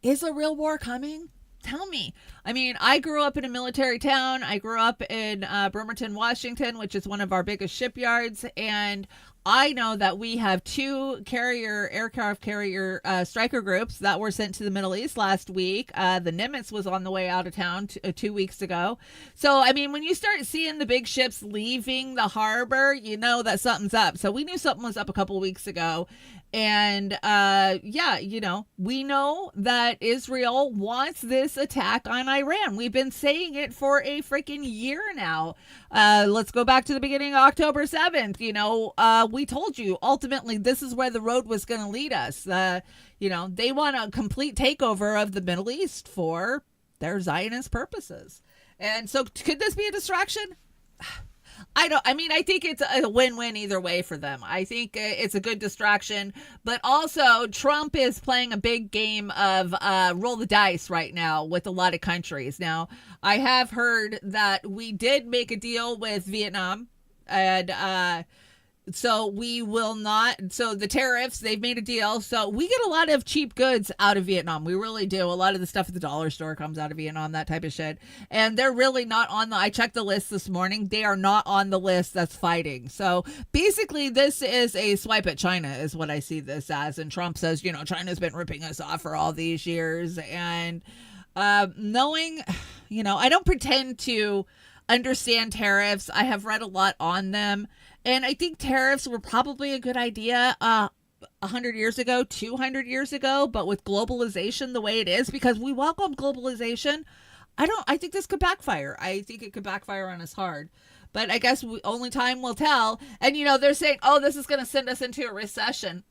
Is a real war coming? Tell me. I mean, I grew up in a military town. I grew up in Bremerton, Washington, which is one of our biggest shipyards. And I know that we have 2 aircraft carrier striker groups that were sent to the Middle East last week. The Nimitz was on the way out of town 2 weeks ago. So, I mean, when you start seeing the big ships leaving the harbor, you know that something's up. So we knew something was up a couple of weeks ago. And yeah, you know, we know that Israel wants this attack on Iran. We've been saying it for a freaking year now. Let's go back to the beginning of October 7th. You know, we told you ultimately this is where the road was going to lead us. You know, they want a complete takeover of the Middle East for their Zionist purposes. And so could this be a distraction? I think it's a win-win either way for them. I think it's a good distraction, but also Trump is playing a big game of roll the dice right now with a lot of countries. Now, I have heard that we did make a deal with Vietnam, and so we will not, so the tariffs, they've made a deal. So we get a lot of cheap goods out of Vietnam. We really do. A lot of the stuff at the dollar store comes out of Vietnam, that type of shit. And they're really not on I checked the list this morning. They are not on the list that's fighting. So basically this is a swipe at China is what I see this as. And Trump says, you know, China's been ripping us off for all these years. And knowing, you know, I don't pretend to understand tariffs. I have read a lot on them. And I think tariffs were probably a good idea 100 years ago, 200 years ago. But with globalization the way it is, because we welcome globalization, I think this could backfire. I think it could backfire on us hard. But I guess only time will tell. And, you know, they're saying, oh, this is going to send us into a recession.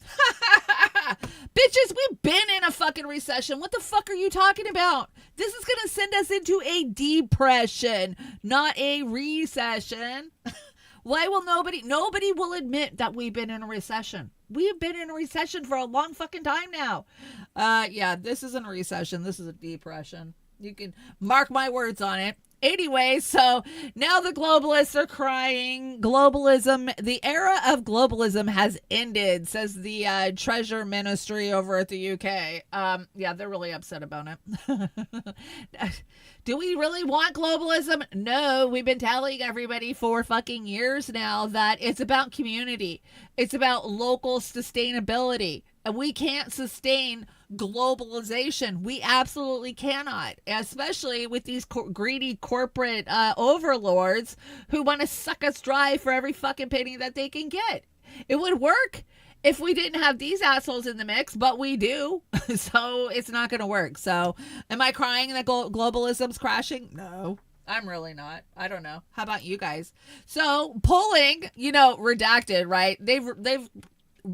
Bitches, we've been in a fucking recession. What the fuck are you talking about? This is going to send us into a depression, not a recession. Why will nobody will admit that we've been in a recession? We have been in a recession for a long fucking time now. Yeah, this isn't a recession. This is a depression. You can mark my words on it. Anyway, so now the globalists are crying. Globalism, the era of globalism has ended, says the Treasure Ministry over at the UK. Yeah, they're really upset about it. Do we really want globalism? No, we've been telling everybody for fucking years now that it's about community. It's about local sustainability. And we can't sustain globalization. We absolutely cannot, especially with these greedy corporate overlords who want to suck us dry for every fucking penny that they can get. It would work if we didn't have these assholes in the mix, but we do. So it's not going to work. So am I crying that globalism's crashing? No. I'm really not. I don't know. How about you guys? So polling, you know, redacted, right? They've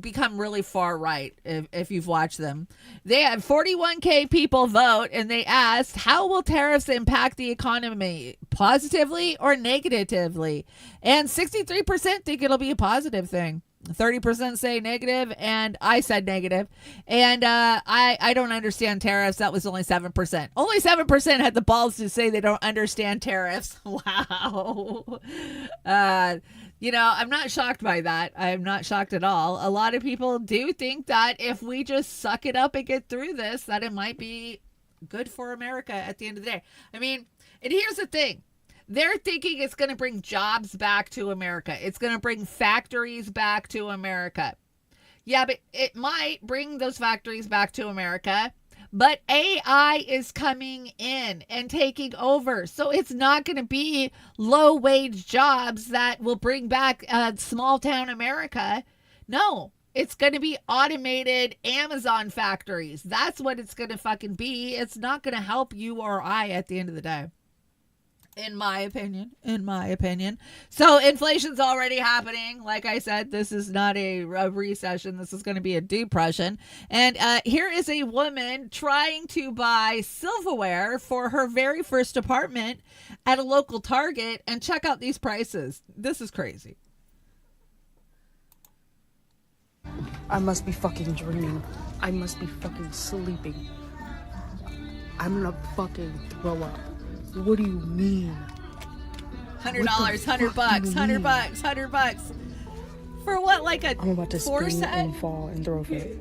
become really far right if you've watched them. They had 41,000 people vote, and they asked, how will tariffs impact the economy, positively or negatively? And 63% think it'll be a positive thing. 30% say negative, and I said negative. And I don't understand tariffs. That was only 7%. Only 7% had the balls to say they don't understand tariffs. Wow. You know, I'm not shocked by that. I'm not shocked at all. A lot of people do think that if we just suck it up and get through this, that it might be good for America at the end of the day. I mean, and here's the thing. They're thinking it's going to bring jobs back to America. It's going to bring factories back to America. Yeah, but it might bring those factories back to America. But AI is coming in and taking over. So it's not going to be low-wage jobs that will bring back small-town America. No, it's going to be automated Amazon factories. That's what it's going to fucking be. It's not going to help you or I at the end of the day. In my opinion. So inflation's already happening. Like I said, this is not a recession. This is going to be a depression. And here is a woman trying to buy silverware for her very first apartment at a local Target. And check out these prices. This is crazy.
I must be fucking dreaming. I must be fucking sleeping. I'm gonna fucking throw up. What do you mean?
$100, $100, $100. For what, like a
I'm about to
four
spin
set?
and fall and throw a fit.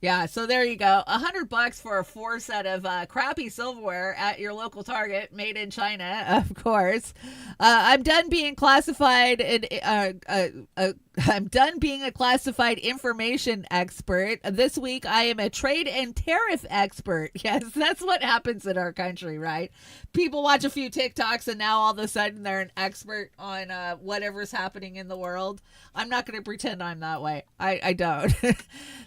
Yeah, so there you go. $100 for a 4 set of crappy silverware at your local Target, made in China, of course. I'm done being classified. I'm done being a classified information expert. This week, I am a trade and tariff expert. Yes, that's what happens in our country, right? People watch a few TikToks and now all of a sudden they're an expert on whatever's happening in the world. I'm not going to pretend I'm that way. I don't.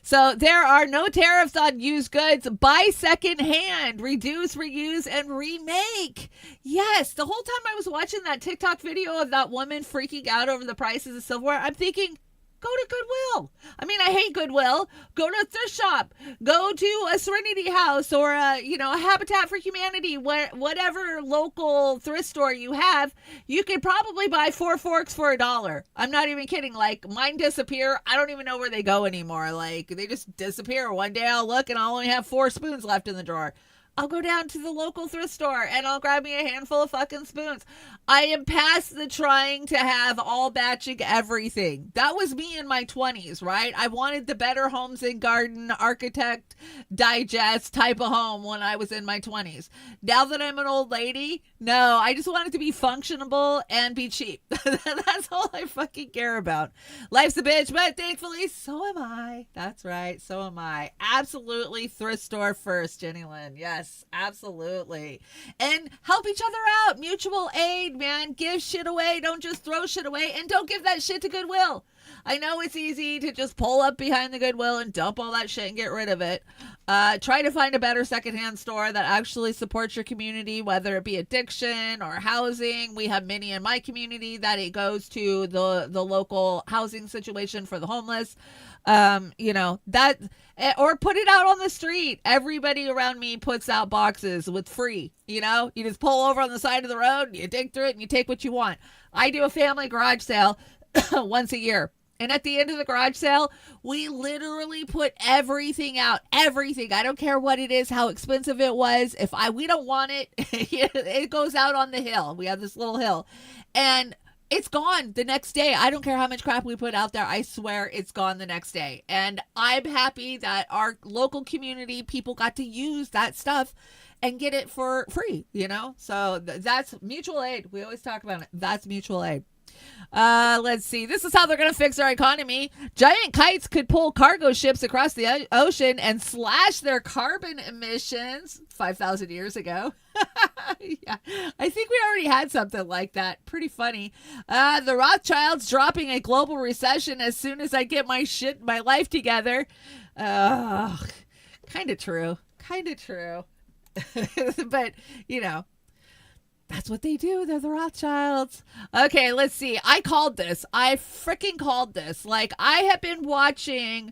So there are no tariffs on used goods. Buy secondhand, reduce, reuse, and remake. Yes, the whole time I was watching that TikTok video of that woman freaking out over the prices of silverware, I'm thinking, go to Goodwill. I mean, I hate Goodwill. Go to a thrift shop. Go to a Serenity House or a Habitat for Humanity. Whatever local thrift store you have, you could probably buy 4 forks for $1. I'm not even kidding. Like, mine disappear. I don't even know where they go anymore. Like, they just disappear. One day I'll look and I'll only have 4 spoons left in the drawer. I'll go down to the local thrift store and I'll grab me a handful of fucking spoons. I am past the trying to have all batching everything. That was me in my 20s, right? I wanted the Better Homes and Garden Architect Digest type of home when I was in my 20s. Now that I'm an old lady, no, I just want it to be functionable and be cheap. That's all I fucking care about. Life's a bitch, but thankfully, so am I. That's right, so am I. Absolutely thrift store first, Jenny Lynn. Yes, absolutely. And help each other out. Mutual aid, man. Give shit away. Don't just throw shit away. And don't give that shit to Goodwill. I know it's easy to just pull up behind the Goodwill and dump all that shit and get rid of it. Try to find a better secondhand store that actually supports your community, whether it be addiction or housing. We have many in my community that it goes to the local housing situation for the homeless. That, or put it out on the street. Everybody around me puts out boxes with free, you just pull over on the side of the road, you dig through it and you take what you want. I do a family garage sale once a year. And at the end of the garage sale, we literally put everything out. Everything. I don't care what it is, how expensive it was. If we don't want it, it goes out on the hill. We have this little hill. And it's gone the next day. I don't care how much crap we put out there. I swear it's gone the next day. And I'm happy that our local community people got to use that stuff and get it for free, So that's mutual aid. We always talk about it. That's mutual aid. Let's see. This is how they're going to fix our economy. Giant kites could pull cargo ships across the ocean and slash their carbon emissions 5,000 years ago. Yeah, I think we already had something like that. Pretty funny. The Rothschilds dropping a global recession as soon as I get my life together. Kind of true. But, that's what they do. They're the Rothschilds. Okay, let's see. I freaking called this. Like, I have been watching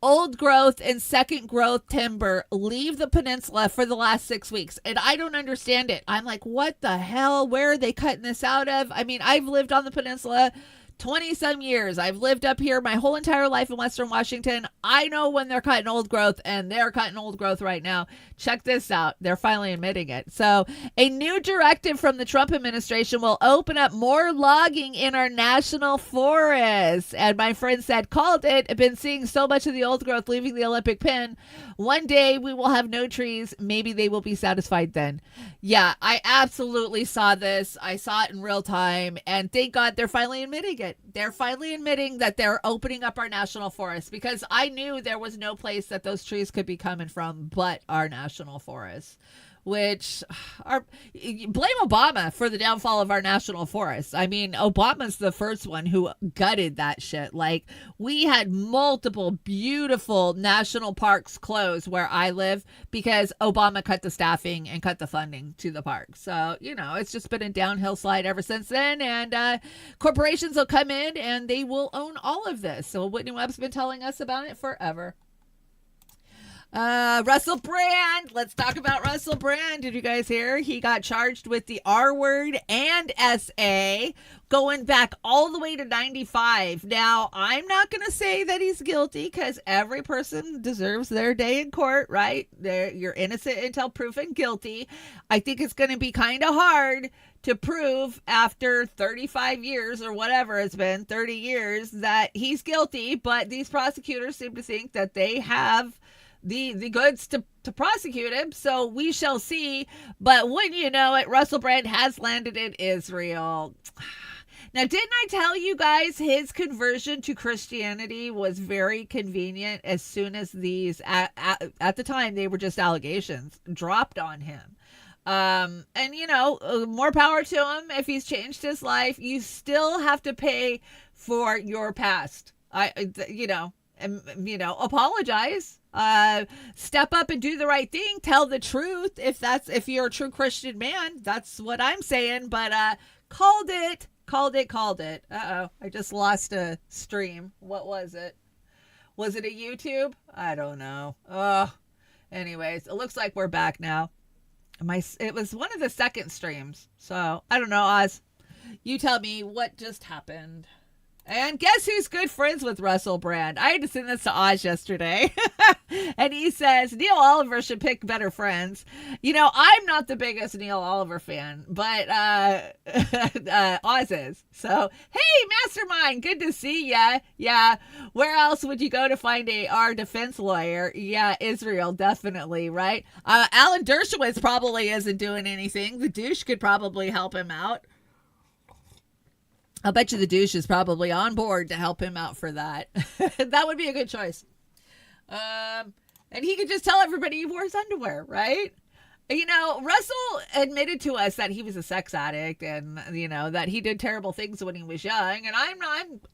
old growth and second growth timber leave the peninsula for the last 6 weeks. And I don't understand it. I'm like, what the hell? Where are they cutting this out of? I mean, I've lived on the peninsula 20 some years. I've lived up here my whole entire life in Western Washington. I know when they're cutting old growth, and they're cutting old growth right now. Check this out. They're finally admitting it. So a new directive from the Trump administration will open up more logging in our national forests. And my friend said, called it. I've been seeing so much of the old growth leaving the Olympic pin. One day we will have no trees. Maybe they will be satisfied then. Yeah, I absolutely saw this. I saw it in real time. And thank God they're finally admitting it. They're finally admitting that they're opening up our national forest, because I knew there was no place that those trees could be coming from but our national forests. Which are, blame Obama for the downfall of our national forests. I mean, Obama's the first one who gutted that shit. Like, we had multiple beautiful national parks closed where I live because Obama cut the staffing and cut the funding to the park. So, you know, it's just been a downhill slide ever since then. And corporations will come in and they will own all of this. So Whitney Webb's been telling us about it forever. Russell Brand. Let's talk about Russell Brand. Did you guys hear? He got charged with the R word and SA, going back all the way to 95. Now, I'm not going to say that he's guilty, because every person deserves their day in court, right? You're innocent until proven guilty. I think it's going to be kind of hard to prove after 35 years or whatever it's been, 30 years, that he's guilty. But these prosecutors seem to think that they have the goods to prosecute him, so we shall see. But wouldn't you know it, Russell Brand has landed in Israel. Now, didn't I tell you guys his conversion to Christianity was very convenient as soon as these, at the time, they were just allegations, dropped on him? And, you know, more power to him if he's changed his life. You still have to pay for your past. Apologize. Step up and do the right thing. Tell the truth. If you're a true Christian man, that's what I'm saying. But called it. Uh-oh, I just lost a stream. What was it? Was it a YouTube? I don't know. Anyways, it looks like we're back now. It was one of the second streams. So I don't know, Oz. You tell me what just happened. And guess who's good friends with Russell Brand? I had to send this to Oz yesterday. And he says, Neil Oliver should pick better friends. You know, I'm not the biggest Neil Oliver fan, but Oz is. So, hey, Mastermind, good to see ya. Yeah. Where else would you go to find our defense lawyer? Yeah, Israel, definitely, right? Alan Dershowitz probably isn't doing anything. The douche could probably help him out. I'll bet you the douche is probably on board to help him out for that. That would be a good choice. And he could just tell everybody he wore his underwear, right? You know, Russell admitted to us that he was a sex addict and, you know, that he did terrible things when he was young. And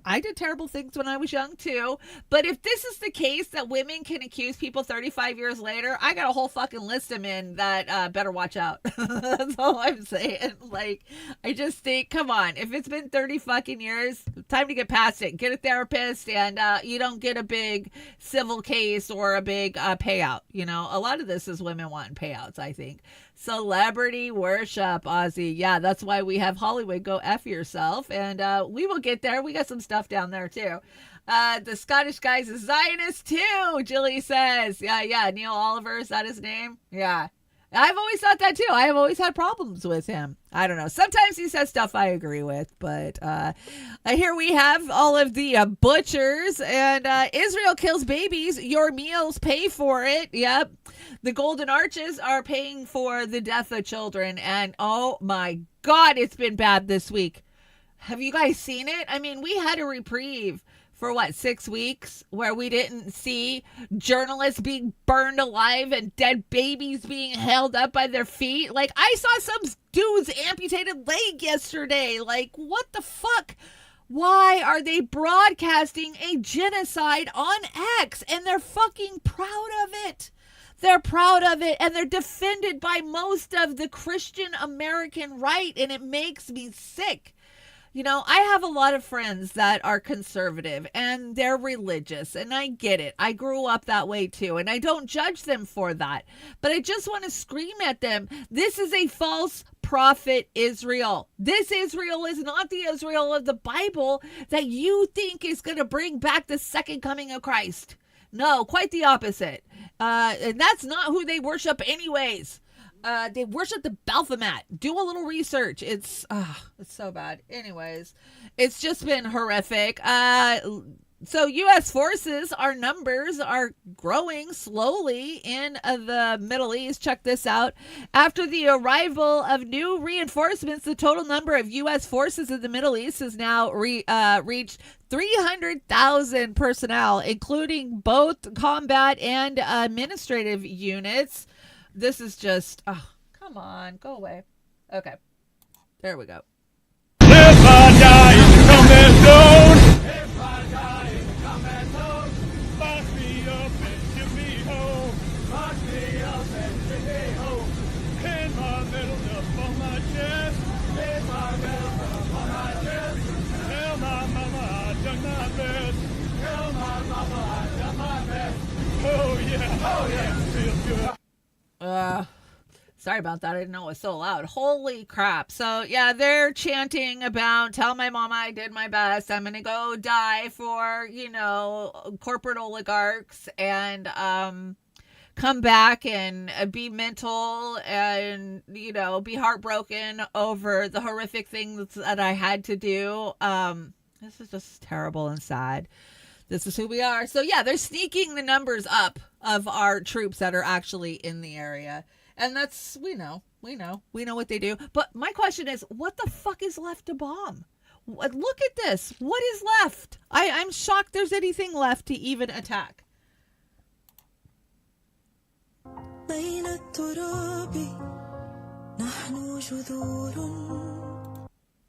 I did terrible things when I was young too. But if this is the case that women can accuse people 35 years later, I got a whole fucking list of men that better watch out. That's all I'm saying. Like, I just think, come on, if it's been 30 fucking years, time to get past it. Get a therapist, and you don't get a big civil case or a big payout. You know, a lot of this is women wanting payouts, I think. Celebrity worship, Ozzy. Yeah, that's why we have Hollywood go F yourself. And we will get there. We got some stuff down there too. The Scottish guy's a Zionist too, Jilly says. Yeah. Neil Oliver, is that his name? Yeah. I've always thought that too. I have always had problems with him. I don't know. Sometimes he says stuff I agree with, but here we have all of the butchers, and Israel kills babies. Your meals pay for it. Yep. The Golden Arches are paying for the death of children, and oh my God, it's been bad this week. Have you guys seen it? I mean, we had a reprieve for 6 weeks where we didn't see journalists being burned alive and dead babies being held up by their feet. Like, I saw some dude's amputated leg yesterday. Like, what the fuck? Why are they broadcasting a genocide on X? And they're fucking proud of it. They're proud of it, and they're defended by most of the Christian American right, and it makes me sick. You know, I have a lot of friends that are conservative and they're religious, and I get it. I grew up that way too, and I don't judge them for that. But I just want to scream at them. This is a false prophet Israel. This Israel is not the Israel of the Bible that you think is going to bring back the second coming of Christ. No, quite the opposite. And that's not who they worship anyways. They worship the Baphomet. Do a little research. It's so bad. Anyways, it's just been horrific. So U.S. forces, our numbers are growing slowly in the Middle East. Check this out. After the arrival of new reinforcements, the total number of U.S. forces in the Middle East has now reached 300,000 personnel, including both combat and administrative units. This is just, oh, come on, go away. Okay, there we go.
If I die in the combat zone, if I die in the combat zone, lock me up and ship me home. Lock me up and ship me home. Pin my medal up on my chest. Pin my medal up on my chest. Tell my mama I done my best. Tell my mama I done my best. Oh yeah, feels good.
Sorry about that. I didn't know it was so loud. Holy crap. So, yeah, they're chanting about, tell my mama I did my best. I'm going to go die for, corporate oligarchs and come back and be mental and, be heartbroken over the horrific things that I had to do. This is just terrible and sad. This is who we are. So, yeah, they're sneaking the numbers up of our troops that are actually in the area. And that's, we know what they do. But my question is, what the fuck is left to bomb? Look at this. What is left? I'm shocked there's anything left to even attack. I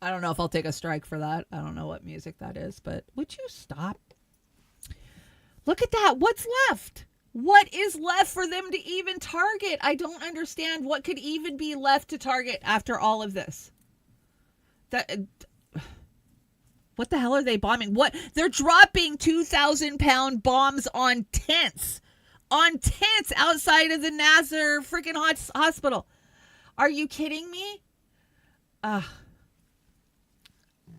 don't know if I'll take a strike for that. I don't know what music that is, but would you stop? Look at that. What's left? What is left for them to even target? I don't understand what could even be left to target after all of this. What the hell are they bombing? What? They're dropping 2,000-pound bombs on tents outside of the Nasser freaking hospital. Are you kidding me?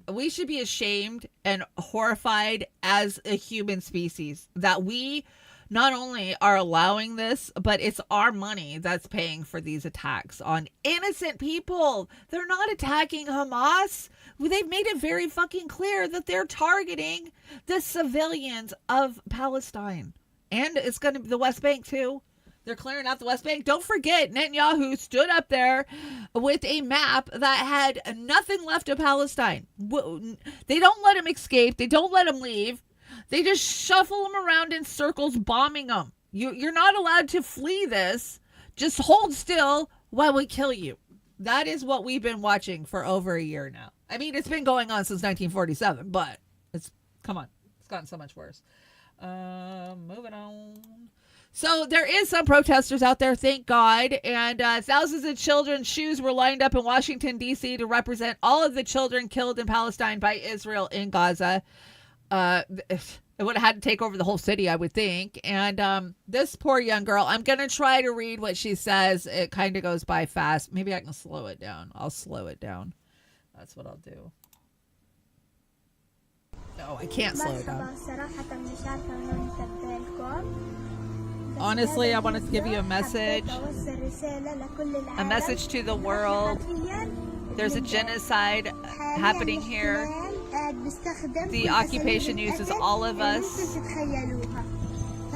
We should be ashamed and horrified as a human species that we not only are allowing this, but it's our money that's paying for these attacks on innocent people. They're not attacking Hamas. They've made it very fucking clear that they're targeting the civilians of Palestine. And it's going to be the West Bank too. They're clearing out the West Bank. Don't forget, Netanyahu stood up there with a map that had nothing left of Palestine. They don't let him escape. They don't let him leave. They just shuffle them around in circles, bombing them. You're not allowed to flee this. Just hold still while we kill you. That is what we've been watching for over a year now. I mean, it's been going on since 1947, but come on. It's gotten so much worse. Moving on. So there is some protesters out there, thank God, and thousands of children's shoes were lined up in Washington, D.C. to represent all of the children killed in Palestine by Israel in Gaza. It would have had to take over the whole city, I would think. And this poor young girl, I'm going to try to read what she says. It kind of goes by fast. Maybe I can slow it down. I'll slow it down. That's what I'll do. No, I can't slow it down. Honestly, I wanted to give you a message to the world. There's a genocide happening here. The occupation uses all of us.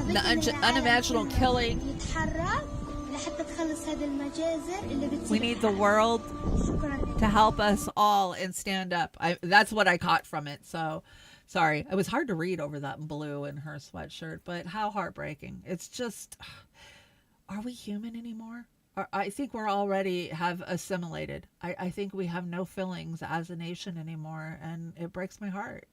The unimaginable killing. We need the world to help us all and stand up. That's what I caught from it. So, sorry. It was hard to read over that blue in her sweatshirt, but how heartbreaking. It's just, are we human anymore? I think we're already have assimilated. I think we have no feelings as a nation anymore, and it breaks my heart.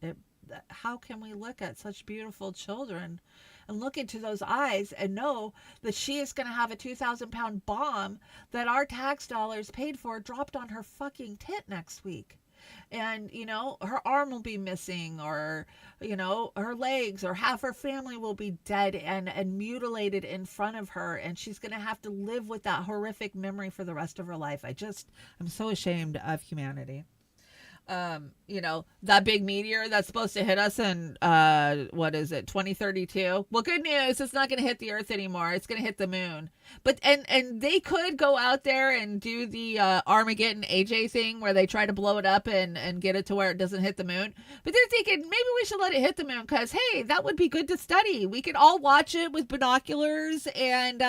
How can we look at such beautiful children and look into those eyes and know that she is going to have a 2,000-pound bomb that our tax dollars paid for dropped on her fucking tit next week? And, her arm will be missing, or, her legs, or half her family will be dead and mutilated in front of her. And she's going to have to live with that horrific memory for the rest of her life. I'm so ashamed of humanity. That big meteor that's supposed to hit us in, 2032. Well, good news. It's not going to hit the earth anymore. It's going to hit the moon. But and they could go out there and do the Armageddon AJ thing where they try to blow it up and get it to where it doesn't hit the moon. But they're thinking maybe we should let it hit the moon because, hey, that would be good to study. We could all watch it with binoculars and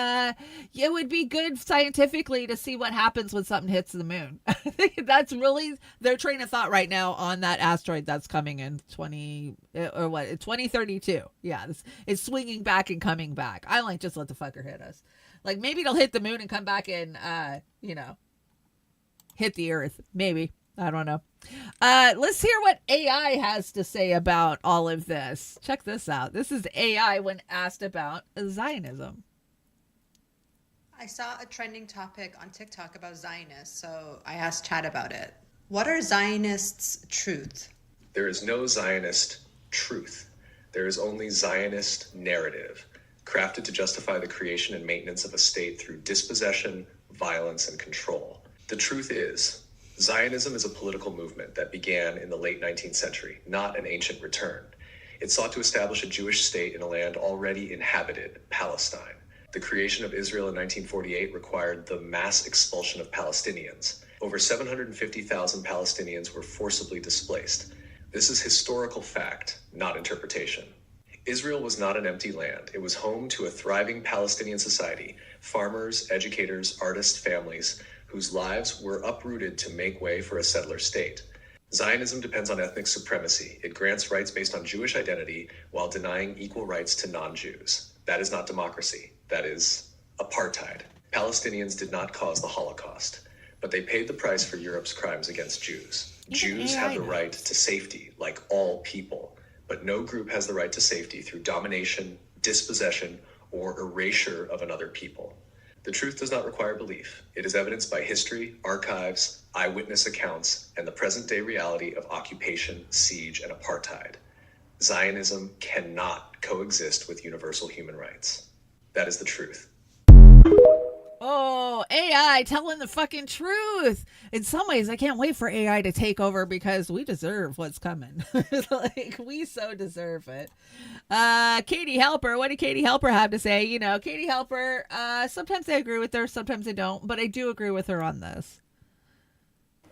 it would be good scientifically to see what happens when something hits the moon. I think that's really their train of thought right now on that asteroid that's coming in 2032. Yeah, it's swinging back and coming back. I like just let the fucker hit us. Like, maybe it'll hit the moon and come back and, hit the earth. Maybe. I don't know. Let's hear what AI has to say about all of this. Check this out. This is AI when asked about Zionism.
I saw a trending topic on TikTok about Zionists, so I asked Chad about it. What are Zionists' truth?
There is no Zionist truth. There is only Zionist narrative, crafted to justify the creation and maintenance of a state through dispossession, violence, and control. The truth is, Zionism is a political movement that began in the late 19th century, not an ancient return. It sought to establish a Jewish state in a land already inhabited, Palestine. The creation of Israel in 1948 required the mass expulsion of Palestinians. Over 750,000 Palestinians were forcibly displaced. This is historical fact, not interpretation. Israel was not an empty land. It was home to a thriving Palestinian society, farmers, educators, artists, families, whose lives were uprooted to make way for a settler state. Zionism depends on ethnic supremacy. It grants rights based on Jewish identity while denying equal rights to non-Jews. That is not democracy. That is apartheid. Palestinians did not cause the Holocaust, but they paid the price for Europe's crimes against Jews. Jews have the right to safety, like all people. But no group has the right to safety through domination, dispossession, or erasure of another people. The truth does not require belief. It is evidenced by history, archives, eyewitness accounts, and the present-day reality of occupation, siege, and apartheid. Zionism cannot coexist with universal human rights. That is the truth.
Oh, AI telling the fucking truth. In some ways, I can't wait for AI to take over because we deserve what's coming. Like, we so deserve it. Katie Helper, what did Katie Helper have to say? You know, Katie Helper, sometimes I agree with her, sometimes I don't, but I do agree with her on this.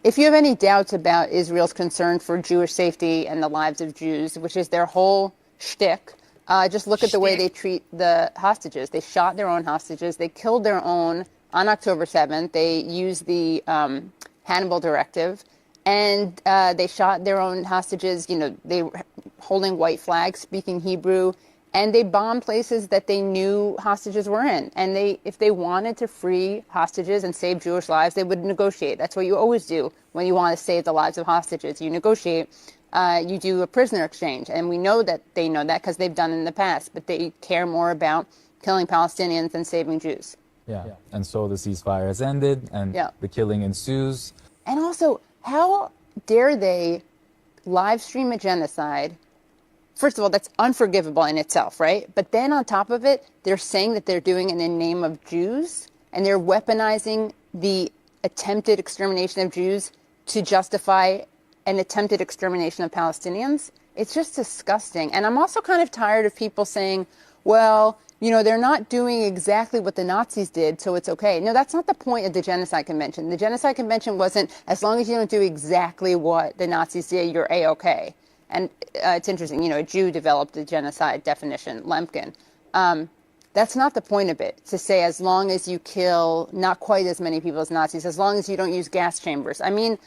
If you have any doubts about Israel's concern for Jewish safety and the lives of Jews, which is their whole shtick, just look at the way they treat the hostages. They shot their own hostages. They killed their own on October 7th. They used the Hannibal Directive, and they shot their own hostages. You know, they were holding white flags, speaking Hebrew, and they bombed places that they knew hostages were in. And if they wanted to free hostages and save Jewish lives, they would negotiate. That's what you always do when you want to save the lives of hostages. You negotiate. You do a prisoner exchange, and we know that they know that because they've done it in the past, but they care more about killing Palestinians than saving Jews.
Yeah, and so the ceasefire has ended, and the killing ensues.
And also, how dare they live stream a genocide? First of all, that's unforgivable in itself, right? But then on top of it, they're saying that they're doing it in the name of Jews, and they're weaponizing the attempted extermination of Jews to justify an attempted extermination of Palestinians. It's just disgusting. And I'm also kind of tired of people saying, well, you know, they're not doing exactly what the Nazis did, so it's okay. No, that's not the point of the Genocide Convention. The Genocide Convention wasn't, as long as you don't do exactly what the Nazis did, you're A-okay. And it's interesting, you know, a Jew developed the genocide definition, Lemkin. That's not the point of it, to say as long as you kill not quite as many people as Nazis, as long as you don't use gas chambers. I mean,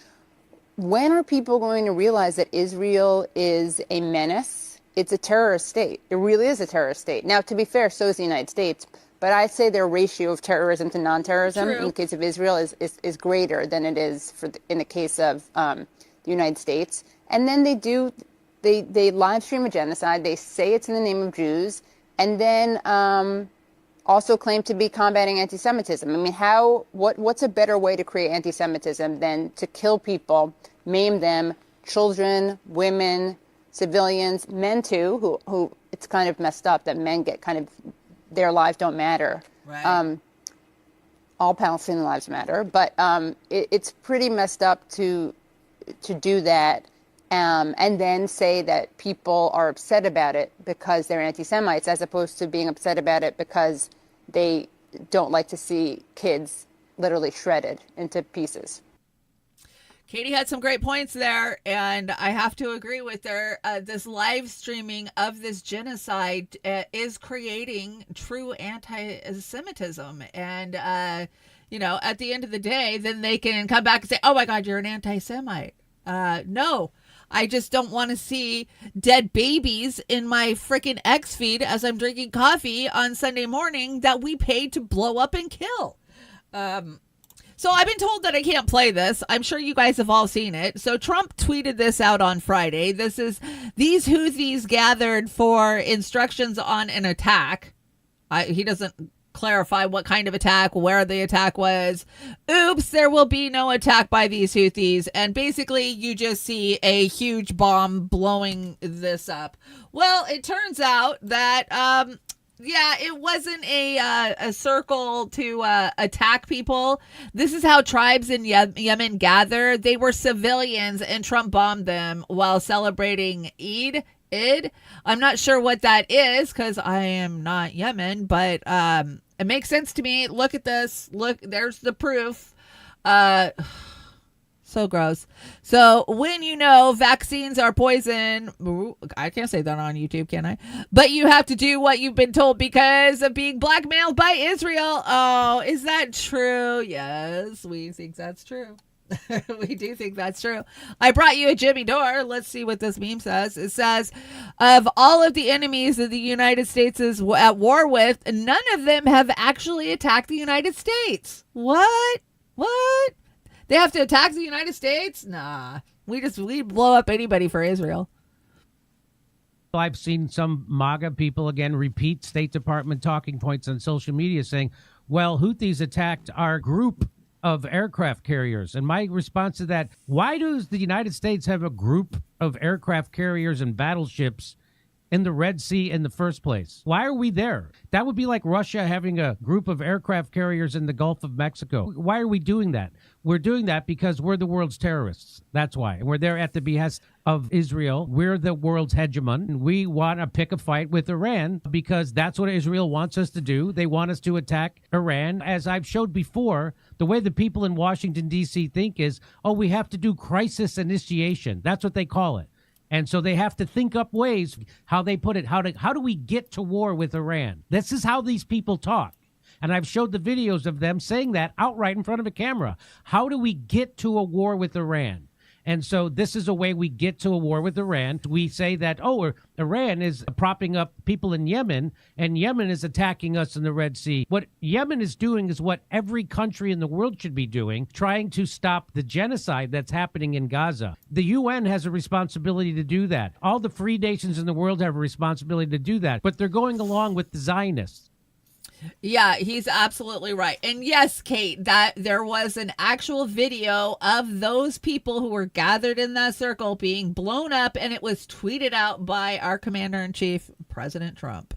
when are people going to realize that Israel is a menace? It's a terrorist state. It really is a terrorist state. Now, to be fair, so is the United States. But I'd say their ratio of terrorism to non-terrorism in the case of Israel is greater than it is in the case of the United States. And then they live stream a genocide. They say it's in the name of Jews. And then also claim to be combating anti-Semitism. I mean, what's a better way to create anti-Semitism than to kill people, maim them, children, women, civilians, men too, who it's kind of messed up that men get kind of, their lives don't matter. Right. All Palestinian lives matter, but it's pretty messed up to do that. And then say that people are upset about it because they're anti-Semites, as opposed to being upset about it because they don't like to see kids literally shredded into pieces.
Katie had some great points there, and I have to agree with her. This live streaming of this genocide is creating true anti-Semitism. And, at the end of the day, then they can come back and say, oh my God, you're an anti-Semite. No, I just don't want to see dead babies in my freaking X feed as I'm drinking coffee on Sunday morning that we paid to blow up and kill. So I've been told that I can't play this. I'm sure you guys have all seen it. So Trump tweeted this out on Friday. This is, these Houthis gathered for instructions on an attack. He doesn't clarify what kind of attack, where the attack was. Oops, there will be no attack by these Houthis. And basically you just see a huge bomb blowing this up. Well, it turns out that, it wasn't a circle to attack people. This is how tribes in Yemen gather. They were civilians, and Trump bombed them while celebrating Eid. I'm not sure what that is because I am not Yemen, but it makes sense to me. Look at this. Look, there's the proof. So gross. So when vaccines are poison, I can't say that on YouTube, can I? But you have to do what you've been told because of being blackmailed by Israel. Oh, is that true? Yes, we think that's true. We do think that's true. I brought you a Jimmy Dore. Let's see what this meme says. It says, of all of the enemies that the United States is at war with, none of them have actually attacked the United States. What? They have to attack the United States? Nah. We blow up anybody for Israel.
I've seen some MAGA people again repeat State Department talking points on social media saying, well, Houthis attacked our group of aircraft carriers. And my response to that, why does the United States have a group of aircraft carriers and battleships in the Red Sea in the first place? Why are we there? That would be like Russia having a group of aircraft carriers in the Gulf of Mexico. Why are we doing that? We're doing that because we're the world's terrorists. That's why. And we're there at the behest of Israel. We're the world's hegemon. And we want to pick a fight with Iran because that's what Israel wants us to do. They want us to attack Iran. As I've showed before, the way the people in Washington, D.C. think is, we have to do crisis initiation. That's what they call it. And so they have to think up ways, how they put it, how do we get to war with Iran? This is how these people talk. And I've showed the videos of them saying that outright in front of a camera. How do we get to a war with Iran? And so this is a way we get to a war with Iran. We say that, Iran is propping up people in Yemen, and Yemen is attacking us in the Red Sea. What Yemen is doing is what every country in the world should be doing, trying to stop the genocide that's happening in Gaza. The UN has a responsibility to do that. All the free nations in the world have a responsibility to do that, but they're going along with the Zionists.
Yeah, he's absolutely right. And yes, Kate, that there was an actual video of those people who were gathered in that circle being blown up, and it was tweeted out by our commander-in-chief, President Trump.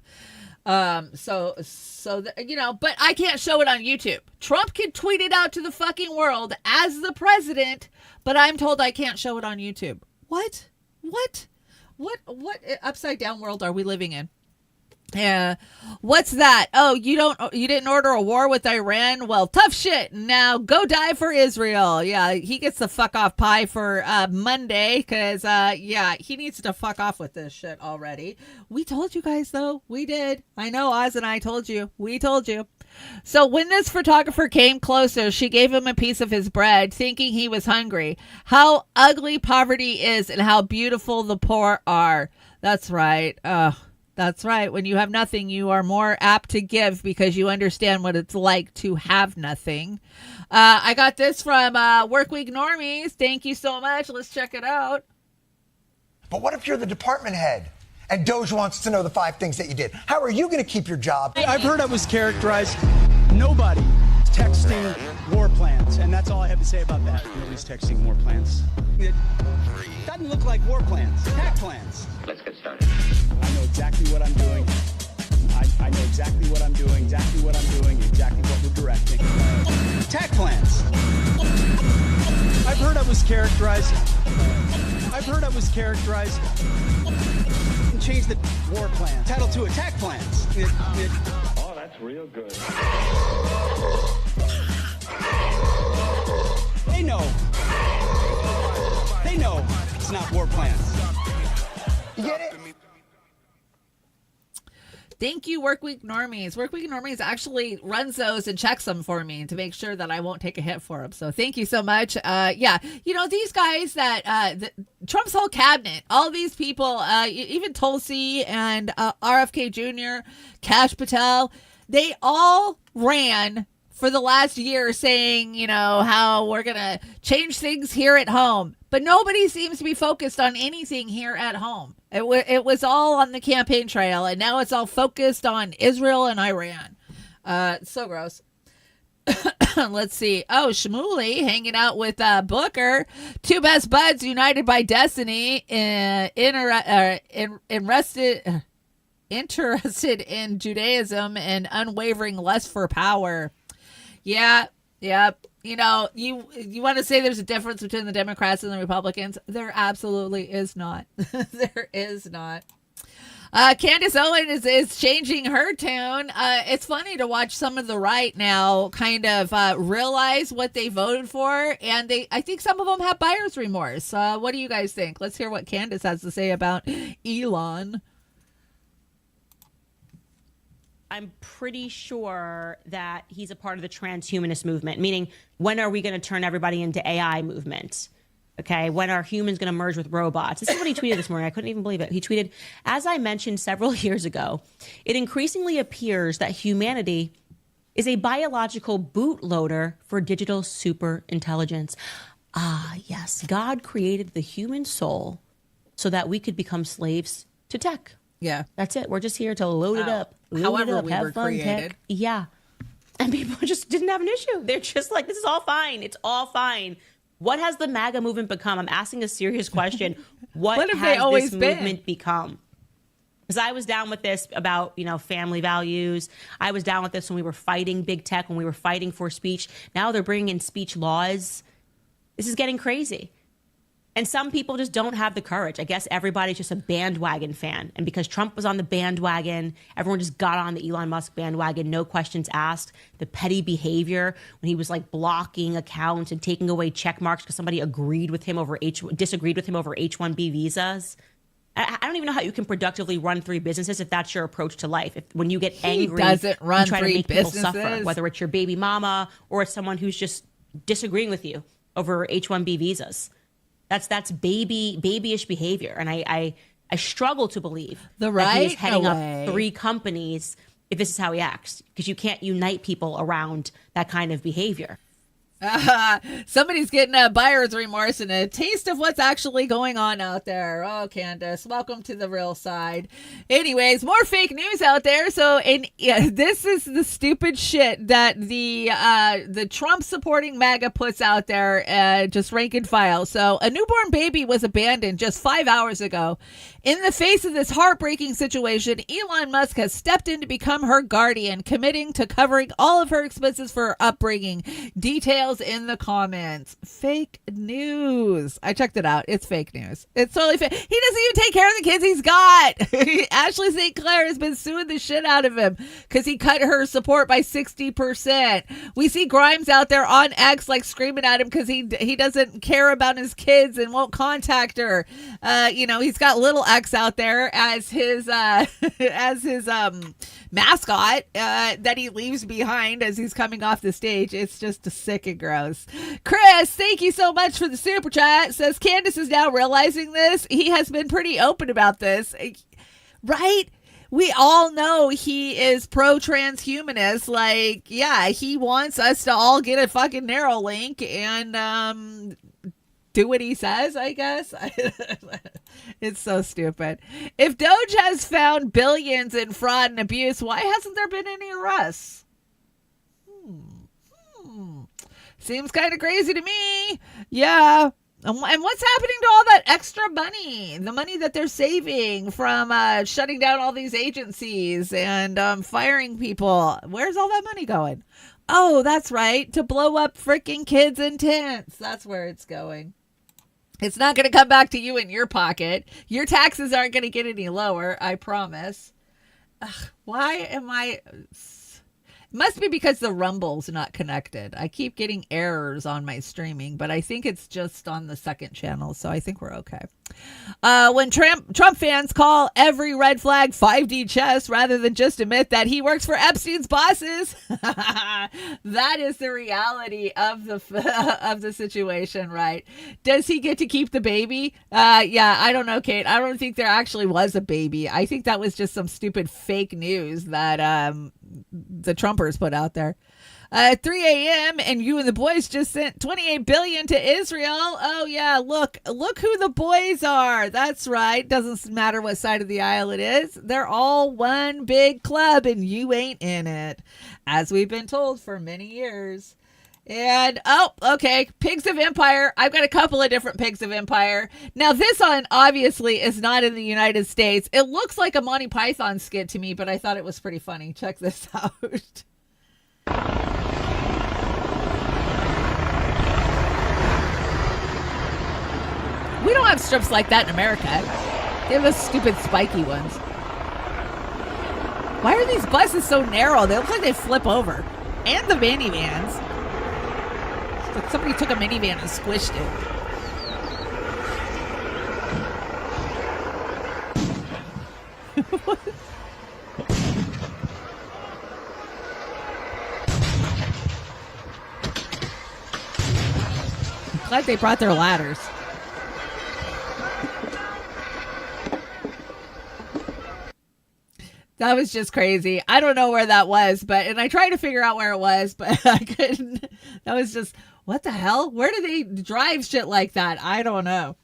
But I can't show it on YouTube. Trump can tweet it out to the fucking world as the president, but I'm told I can't show it on YouTube. What upside down world are we living in? Yeah. What's that? Oh, you didn't order a war with Iran? Well, tough shit. Now go die for Israel. Yeah, he gets the fuck off pie for Monday because he needs to fuck off with this shit already. We told you guys though. We did. I know Oz and I told you. We told you. So when this photographer came closer, she gave him a piece of his bread, thinking he was hungry. How ugly poverty is and how beautiful the poor are. That's right. That's right. When you have nothing, you are more apt to give because you understand what it's like to have nothing. I got this from Workweek Normies. Thank you so much. Let's check it out.
But what if you're the department head and Doge wants to know the 5 things that you did? How are you going to keep your job?
I've heard I was characterized. Nobody texting war plans, and that's all I have to say about that. Nobody's texting war plans. It doesn't look like war plans. Attack plans. Let's get started. I know exactly what I'm doing. I know exactly what I'm doing, exactly what I'm doing, exactly what we're directing. Attack plans. I've heard I was characterized. Change the war plan. Title 2 attack plans. Oh, that's
real good.
They know. They know it's not war plans.
You get it?
Thank you, Workweek Normies. Workweek Normies actually runs those and checks them for me to make sure that I won't take a hit for them. So thank you so much. Yeah, you know, these guys that Trump's whole cabinet, all these people, even Tulsi and RFK Jr., Kash Patel, they all ran for the last year saying, you know, how we're going to change things here at home. But nobody seems to be focused on anything here at home. It was all on the campaign trail, and now it's all focused on Israel and Iran. So gross. Let's see. Oh, Shmuley hanging out with Booker. Two best buds united by destiny. Interested in Judaism and unwavering lust for power. Yeah. You know, you want to say there's a difference between the Democrats and the Republicans? There absolutely is not. There is not. Candace Owen is changing her tune. It's funny to watch some of the right now kind of realize what they voted for, and I think some of them have buyer's remorse. What do you guys think? Let's hear what Candace has to say about Elon.
I'm pretty sure that he's a part of the transhumanist movement, meaning when are we going to turn everybody into AI movement? Okay, when are humans going to merge with robots? This is what he tweeted this morning. I couldn't even believe it. He tweeted, as I mentioned several years ago, it increasingly appears that humanity is a biological bootloader for digital super intelligence. Ah, yes, God created the human soul so that we could become slaves to tech.
Yeah.
That's it. We're just here to load it up.
However we
have
were
fun,
created.
tech. Yeah. And people just didn't have an issue. They're just like, this is all fine. It's all fine. What has the MAGA movement become? I'm asking a serious question. What
have
has
they always
this
been?
movement become? Because I was down with this about, you know, family values. I was down with this when we were fighting big tech, when we were fighting for speech. Now they're bringing in speech laws. This is getting crazy. And some people just don't have the courage. I guess everybody's just a bandwagon fan. And because Trump was on the bandwagon, everyone just got on the Elon Musk bandwagon, no questions asked. The petty behavior when he was like blocking accounts and taking away check marks because somebody disagreed with him over H-1B visas. I don't even know how you can productively run three businesses if that's your approach to life. If when you get angry,
doesn't run
you try to
three
make people
businesses.
suffer, whether it's your baby mama or it's someone who's just disagreeing with you over H-1B visas. That's babyish behavior, and I struggle to believe
the
that he is
right
heading
away.
up three companies if this is how he acts, because you can't unite people around that kind of behavior.
Somebody's getting a buyer's remorse and a taste of what's actually going on out there. Oh, Candace, welcome to the real side. Anyways, more fake news out there. So, this is the stupid shit that the Trump supporting MAGA puts out there, just rank and file. So, a newborn baby was abandoned just 5 hours ago. In the face of this heartbreaking situation, Elon Musk has stepped in to become her guardian, committing to covering all of her expenses for her upbringing. Details in the comments. Fake news. I checked it out. It's fake news. It's totally fake. He doesn't even take care of the kids he's got. Ashley St. Clair has been suing the shit out of him because he cut her support by 60%. We see Grimes out there on X like screaming at him because he doesn't care about his kids and won't contact her. He's got little X out there as his mascot that he leaves behind as he's coming off the stage. It's just sick and gross. Chris, thank you so much for the super chat. Says Candace is now realizing this. He has been pretty open about this, right? We all know he is pro-transhumanist. Like, yeah, he wants us to all get a fucking Neuralink and do what he says, I guess. It's so stupid. If Doge has found billions in fraud and abuse, why hasn't there been any arrests? Seems kind of crazy to me. Yeah. And what's happening to all that extra money? The money that they're saving from shutting down all these agencies and firing people. Where's all that money going? Oh, that's right. To blow up freaking kids in tents. That's where it's going. It's not going to come back to you in your pocket. Your taxes aren't going to get any lower, I promise. Ugh, why am I... Must be because the Rumble's not connected. I keep getting errors on my streaming, but I think it's just on the second channel, so I think we're okay. When Trump fans call every red flag 5D chess rather than just admit that he works for Epstein's bosses, that is the reality of the situation, right? Does he get to keep the baby? Yeah, I don't know, Kate. I don't think there actually was a baby. I think that was just some stupid fake news that the Trumpers put out there. 3 a.m. and you and the boys just sent $28 billion to Israel. Oh yeah, look who the boys are. That's right. Doesn't matter what side of the aisle it is. They're all one big club and you ain't in it, as we've been told for many years. And, okay, Pigs of Empire. I've got a couple of different Pigs of Empire. Now, this one obviously is not in the United States. It looks like a Monty Python skit to me, but I thought it was pretty funny. Check this out. We don't have strips like that in America. They have those stupid spiky ones. Why are these buses so narrow? They look like they flip over. And the minivans. It's like somebody took a minivan and squished it. I'm glad they brought their ladders. That was just crazy. I don't know where that was, and I tried to figure out where it was, but I couldn't. That was just, what the hell? Where do they drive shit like that? I don't know.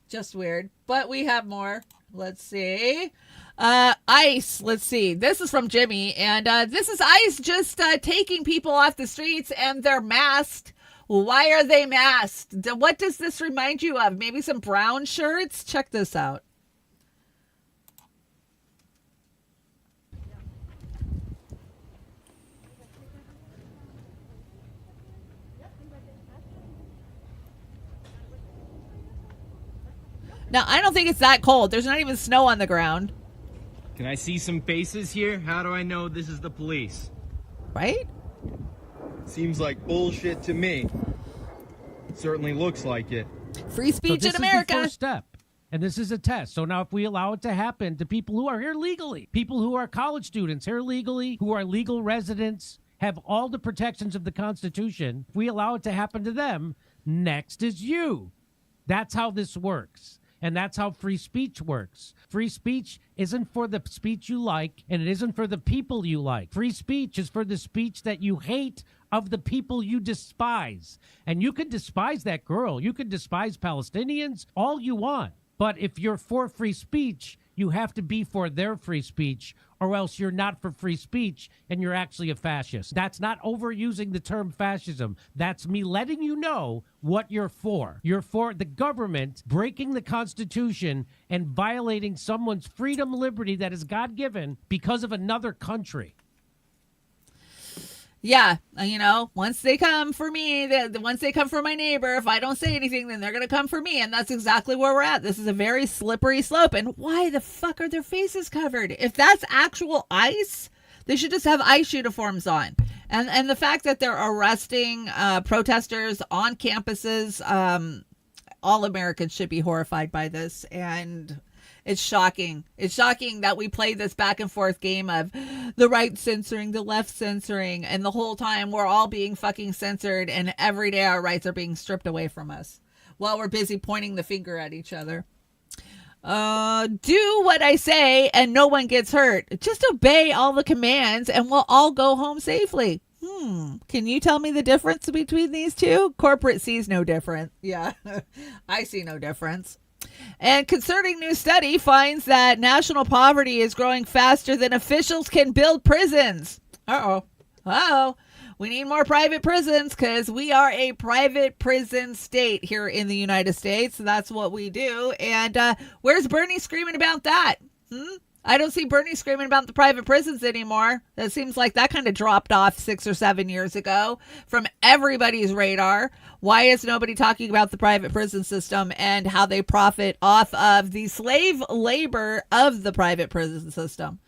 Just weird. But we have more. Let's see. ICE. Let's see. This is from Jimmy, and this is ICE just taking people off the streets, and they're masked. Why are they masked? What does this remind you of? Maybe some brown shirts? Check this out. Now, I don't think it's that cold. There's not even snow on the ground.
Can I see some faces here? How do I know this is the police?
Right?
Seems like bullshit to me. Certainly looks like it.
Free speech in America.
Is the first step. And this is a test. So now if we allow it to happen to people who are here legally, people who are college students here legally, who are legal residents, have all the protections of the Constitution, if we allow it to happen to them, next is you. That's how this works. And that's how free speech works. Free speech isn't for the speech you like, and it isn't for the people you like. Free speech is for the speech that you hate of the people you despise. And you can despise that girl. You can despise Palestinians, all you want. But if you're for free speech, you have to be for their free speech, or else you're not for free speech and you're actually a fascist. That's not overusing the term fascism. That's me letting you know what you're for. You're for the government breaking the Constitution and violating someone's freedom, liberty that is God-given because of another country.
Yeah, once they come for me, once they come for my neighbor, if I don't say anything, then they're going to come for me. And that's exactly where we're at. This is a very slippery slope. And why the fuck are their faces covered? If that's actual ICE, they should just have ICE uniforms on. And the fact that they're arresting protesters on campuses, all Americans should be horrified by this. And it's shocking. It's shocking that we play this back and forth game of the right censoring, the left censoring, and the whole time we're all being fucking censored, and every day our rights are being stripped away from us while we're busy pointing the finger at each other. Do what I say and no one gets hurt. Just obey all the commands and we'll all go home safely. Can you tell me the difference between these two? Corporate sees no difference. Yeah, I see no difference. And concerning new study finds that national poverty is growing faster than officials can build prisons. Uh-oh. We need more private prisons because we are a private prison state here in the United States. That's what we do. And where's Bernie screaming about that? I don't see Bernie screaming about the private prisons anymore. It seems like that kind of dropped off 6 or 7 years ago from everybody's radar. Why is nobody talking about the private prison system and how they profit off of the slave labor of the private prison system?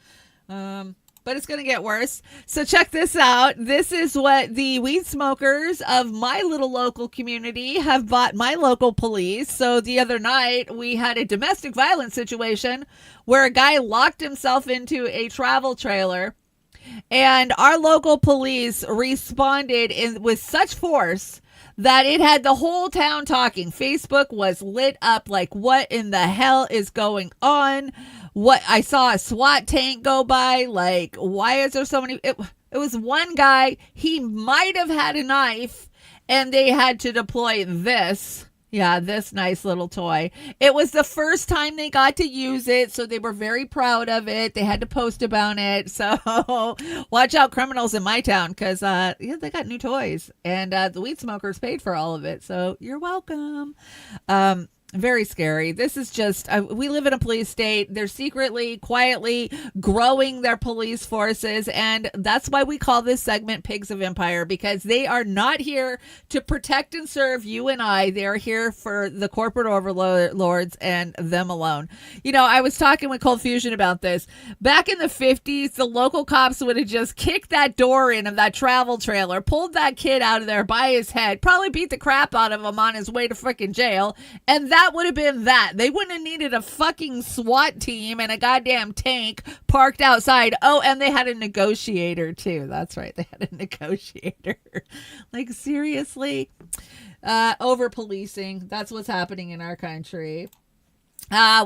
but it's going to get worse. So check this out. This is what the weed smokers of my little local community have bought my local police. So the other night we had a domestic violence situation where a guy locked himself into a travel trailer, and our local police responded with such force that it had the whole town talking. Facebook was lit up like, what in the hell is going on? What, I saw a SWAT tank go by. Like, why is there so many? It was one guy. He might have had a knife, and they had to deploy this. Yeah, this nice little toy. It was the first time they got to use it, so they were very proud of it. They had to post about it. So watch out, criminals in my town, because they got new toys, and the weed smokers paid for all of it. So you're welcome. Very scary. This is just, we live in a police state. They're secretly, quietly growing their police forces. And that's why we call this segment Pigs of Empire, because they are not here to protect and serve you and I. They are here for the corporate overlords and them alone. You know, I was talking with Cold Fusion about this. Back in the 50s, the local cops would have just kicked that door in of that travel trailer, pulled that kid out of there by his head, probably beat the crap out of him on his way to freaking jail. And that would have been that. They wouldn't have needed a fucking SWAT team and a goddamn tank parked outside. Oh, and they had a negotiator too. That's right. They had a negotiator. Like, seriously? Over policing. That's what's happening in our country.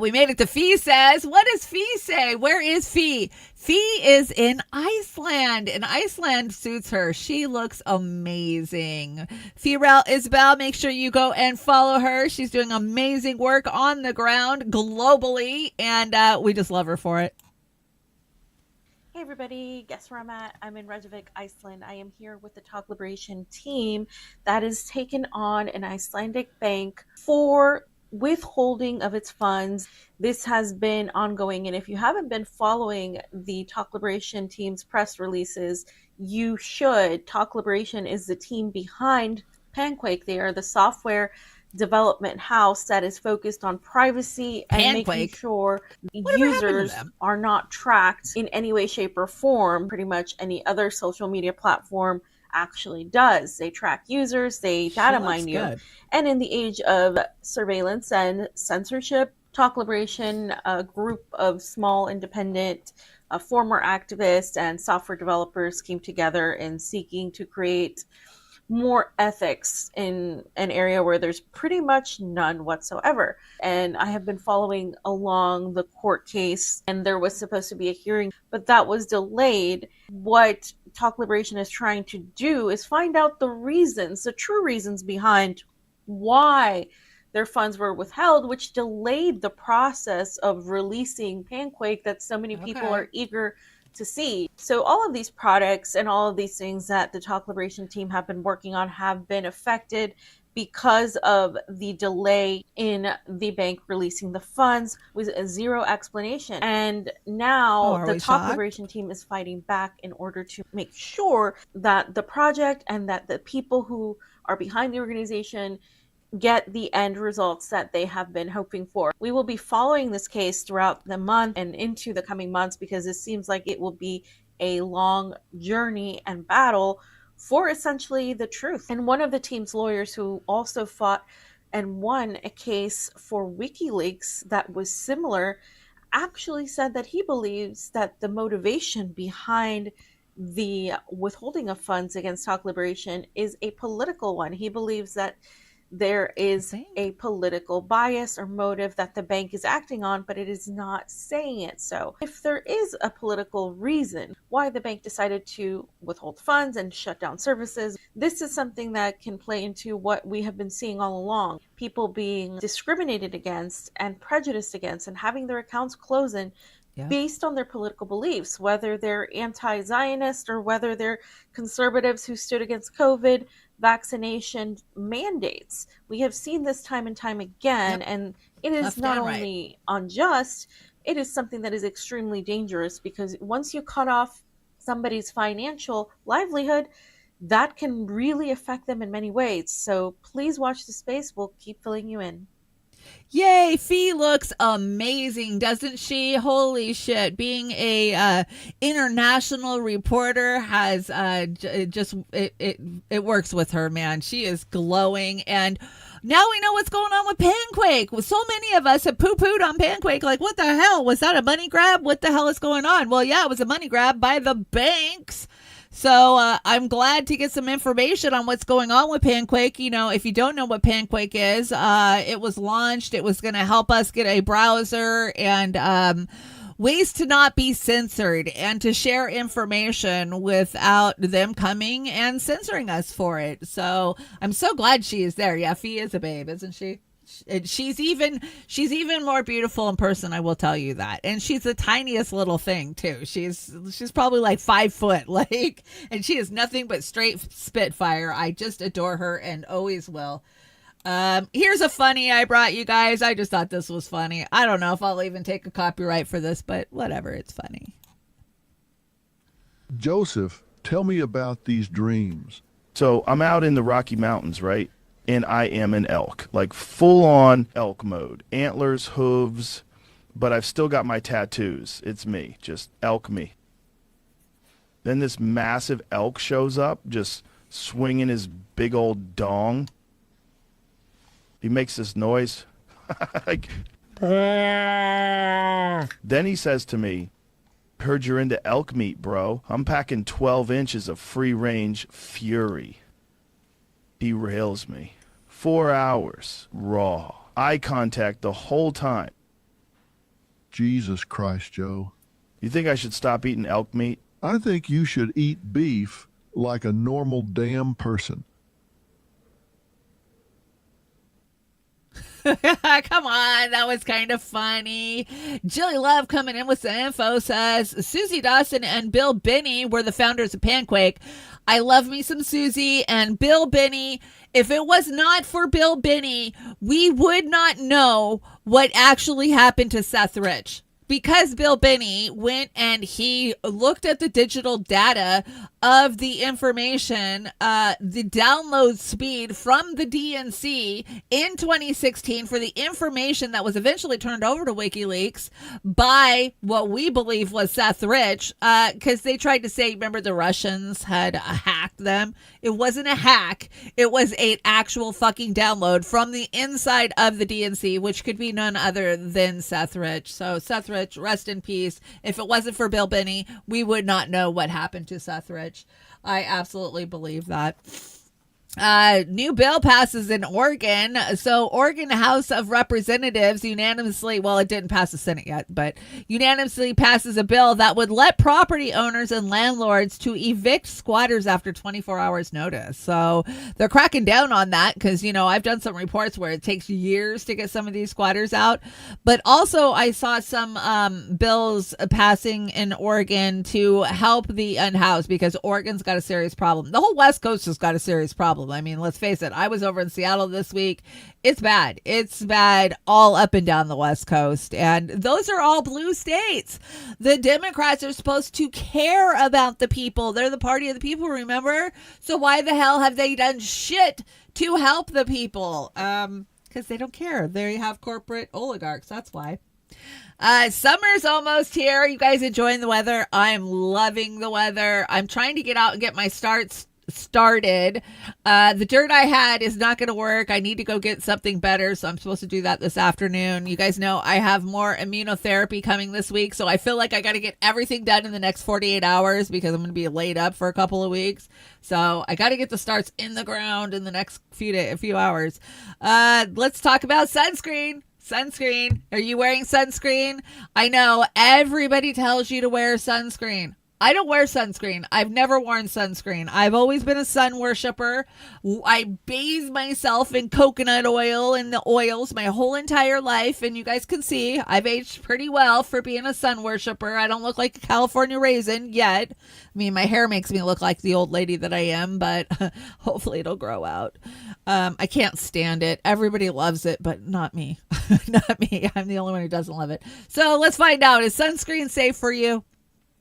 We made it to Fee says. What does Fee say? Where is Fee? Fee is in Iceland, and Iceland suits her. She looks amazing. Feerel Isabel, make sure you go and follow her. She's doing amazing work on the ground globally, and we just love her for it.
Hey everybody, guess where I'm at? I'm in Reykjavik, Iceland. I am here with the Talk Liberation team that has taken on an Icelandic bank for withholding of its funds. This has been ongoing, and if you haven't been following the Talk Liberation team's press releases, you should. Talk Liberation is the team behind Panquake. They are the software development house that is focused on privacy and making sure users are not tracked in any way, shape, or form. Pretty much any other social media platform actually does. They track users, they data mine you. Good. And in the age of surveillance and censorship, Talk Liberation, a group of small independent former activists and software developers came together in seeking to create more ethics in an area where there's pretty much none whatsoever. And I have been following along the court case, and there was supposed to be a hearing, but that was delayed. What Talk Liberation is trying to do is find out the reasons, the true reasons behind why their funds were withheld, which delayed the process of releasing Panquake that so many people are eager to see. So all of these products and all of these things that the Talk Liberation team have been working on have been affected because of the delay in the bank releasing the funds with a zero explanation. And now the Talk Liberation team is fighting back in order to make sure that the project and that the people who are behind the organization get the end results that they have been hoping for. We will be following this case throughout the month and into the coming months, because it seems like it will be a long journey and battle for essentially the truth. And one of the team's lawyers who also fought and won a case for WikiLeaks that was similar actually said that he believes that the motivation behind the withholding of funds against Talk Liberation is a political one. He believes that there is a political bias or motive that the bank is acting on, but it is not saying it. So if there is a political reason why the bank decided to withhold funds and shut down services, this is something that can play into what we have been seeing all along. People being discriminated against and prejudiced against and having their accounts closed based on their political beliefs, whether they're anti-Zionist or whether they're conservatives who stood against COVID vaccination mandates. We have seen this time and time again, and it is not only unjust, it is something that is extremely dangerous, because once you cut off somebody's financial livelihood, that can really affect them in many ways. So please watch the space. We'll keep filling you in.
Yay, Fee looks amazing, doesn't she? Holy shit. Being a international reporter has it works with her, man. She is glowing. And now we know what's going on with Panquake. So many of us have poo-pooed on Panquake. Like, what the hell? Was that a money grab? What the hell is going on? Well, yeah, it was a money grab by the banks. So I'm glad to get some information on what's going on with Panquake. You know, if you don't know what Panquake is, it was launched. It was going to help us get a browser and ways to not be censored and to share information without them coming and censoring us for it. So I'm so glad she is there. Yeah, Fee is a babe, isn't she? She's even more beautiful in person, I will tell you that. And she's the tiniest little thing too. She's probably like 5 foot, like, and she is nothing but straight spitfire. I just adore her and always will. Here's a funny I brought you guys. I just thought this was funny. I don't know if I'll even take a copyright for this, but whatever, it's funny.
Joseph, tell me about these dreams.
So I'm out in the Rocky Mountains, right? And I am an elk, like full-on elk mode. Antlers, hooves, but I've still got my tattoos. It's me, just elk me. Then this massive elk shows up, just swinging his big old dong. He makes this noise. Like, then he says to me, "Heard you're into elk meat, bro. I'm packing 12 inches of free-range fury." He rails me. 4 hours, raw. Eye contact the whole time.
Jesus Christ, Joe.
You think I should stop eating elk meat?
I think you should eat beef like a normal damn person.
Come on, that was kind of funny. Jilly Love coming in with some info says Susie Dawson and Bill Binney were the founders of Panquake. I love me some Susie and Bill Binney. If it was not for Bill Binney, we would not know what actually happened to Seth Rich. Because Bill Binney went and he looked at the digital data of the information, the download speed from the DNC in 2016 for the information that was eventually turned over to WikiLeaks by what we believe was Seth Rich, because they tried to say, remember, the Russians had hacked them. It wasn't a hack. It was an actual fucking download from the inside of the DNC, which could be none other than Seth Rich. So Seth Rich, rest in peace. If it wasn't for Bill Binney, we would not know what happened to Seth Rich. I absolutely believe that. New bill passes in Oregon. So Oregon House of Representatives unanimously, well, it didn't pass the Senate yet, but unanimously passes a bill that would let property owners and landlords to evict squatters after 24 hours notice. So they're cracking down on that because, you know, I've done some reports where it takes years to get some of these squatters out. But also I saw some bills passing in Oregon to help the unhoused because Oregon's got a serious problem. The whole West Coast has got a serious problem. I mean, let's face it. I was over in Seattle this week. It's bad. It's bad all up and down the West Coast. And those are all blue states. The Democrats are supposed to care about the people. They're the party of the people, remember? So why the hell have they done shit to help the people? Because they don't care. They have corporate oligarchs. That's why. Summer's almost here. You guys enjoying the weather? I am loving the weather. I'm trying to get out and get my started. The dirt I had is not going to work. I need to go get something better, so I'm supposed to do that this afternoon. You guys know I have more immunotherapy coming this week, so I feel like I got to get everything done in the next 48 hours because I'm going to be laid up for a couple of weeks. So I got to get the starts in the ground in the next few hours. Let's talk about sunscreen. Sunscreen. Are you wearing sunscreen? I know everybody tells you to wear sunscreen. I don't wear sunscreen. I've never worn sunscreen. I've always been a sun worshiper. I bathe myself in coconut oil and the oils my whole entire life. And you guys can see I've aged pretty well for being a sun worshiper. I don't look like a California raisin yet. I mean, my hair makes me look like the old lady that I am, but hopefully it'll grow out. I can't stand it. Everybody loves it, but not me. Not me. I'm the only one who doesn't love it. So let's find out. Is sunscreen safe for you?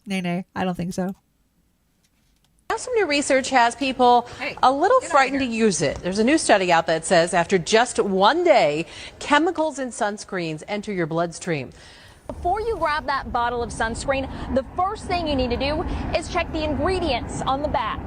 Nay, I don't think so.
Now some new research has people a little frightened to use it. There's a new study out that says after just one day, chemicals in sunscreens enter your bloodstream.
Before you grab that bottle of sunscreen, the first thing you need to do is check the ingredients on the back.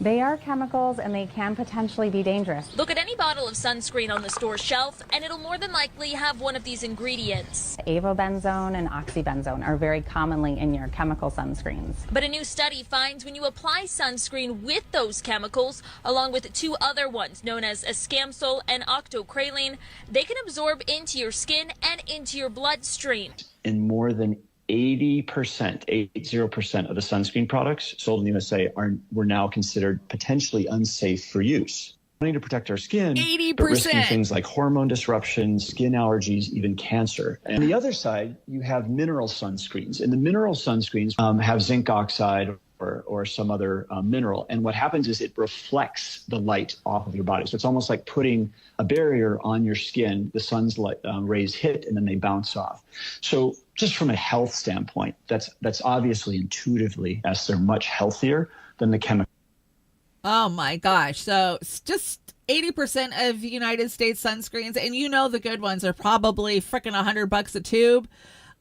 They are chemicals and they can potentially be dangerous.
Look at any bottle of sunscreen on the store shelf and it'll more than likely have one of these ingredients.
Avobenzone and oxybenzone are very commonly in your chemical sunscreens.
But a new study finds when you apply sunscreen with those chemicals, along with two other ones known as escamsol and octocrylene, they can absorb into your skin and into your bloodstream.
In more than 80%, 80% of the sunscreen products sold in the USA were now considered potentially unsafe for use. We need to protect our skin,
80%.
but risking things like hormone disruption, skin allergies, even cancer. And on the other side, you have mineral sunscreens. And the mineral sunscreens have zinc oxide or some other mineral. And what happens is it reflects the light off of your body. So it's almost like putting a barrier on your skin. The sun's rays hit and then they bounce off. So just from a health standpoint, that's obviously intuitively, as they're much healthier than the chemical.
Oh my gosh. So it's just 80% of United States sunscreens, and you know the good ones are probably freaking $100 a tube.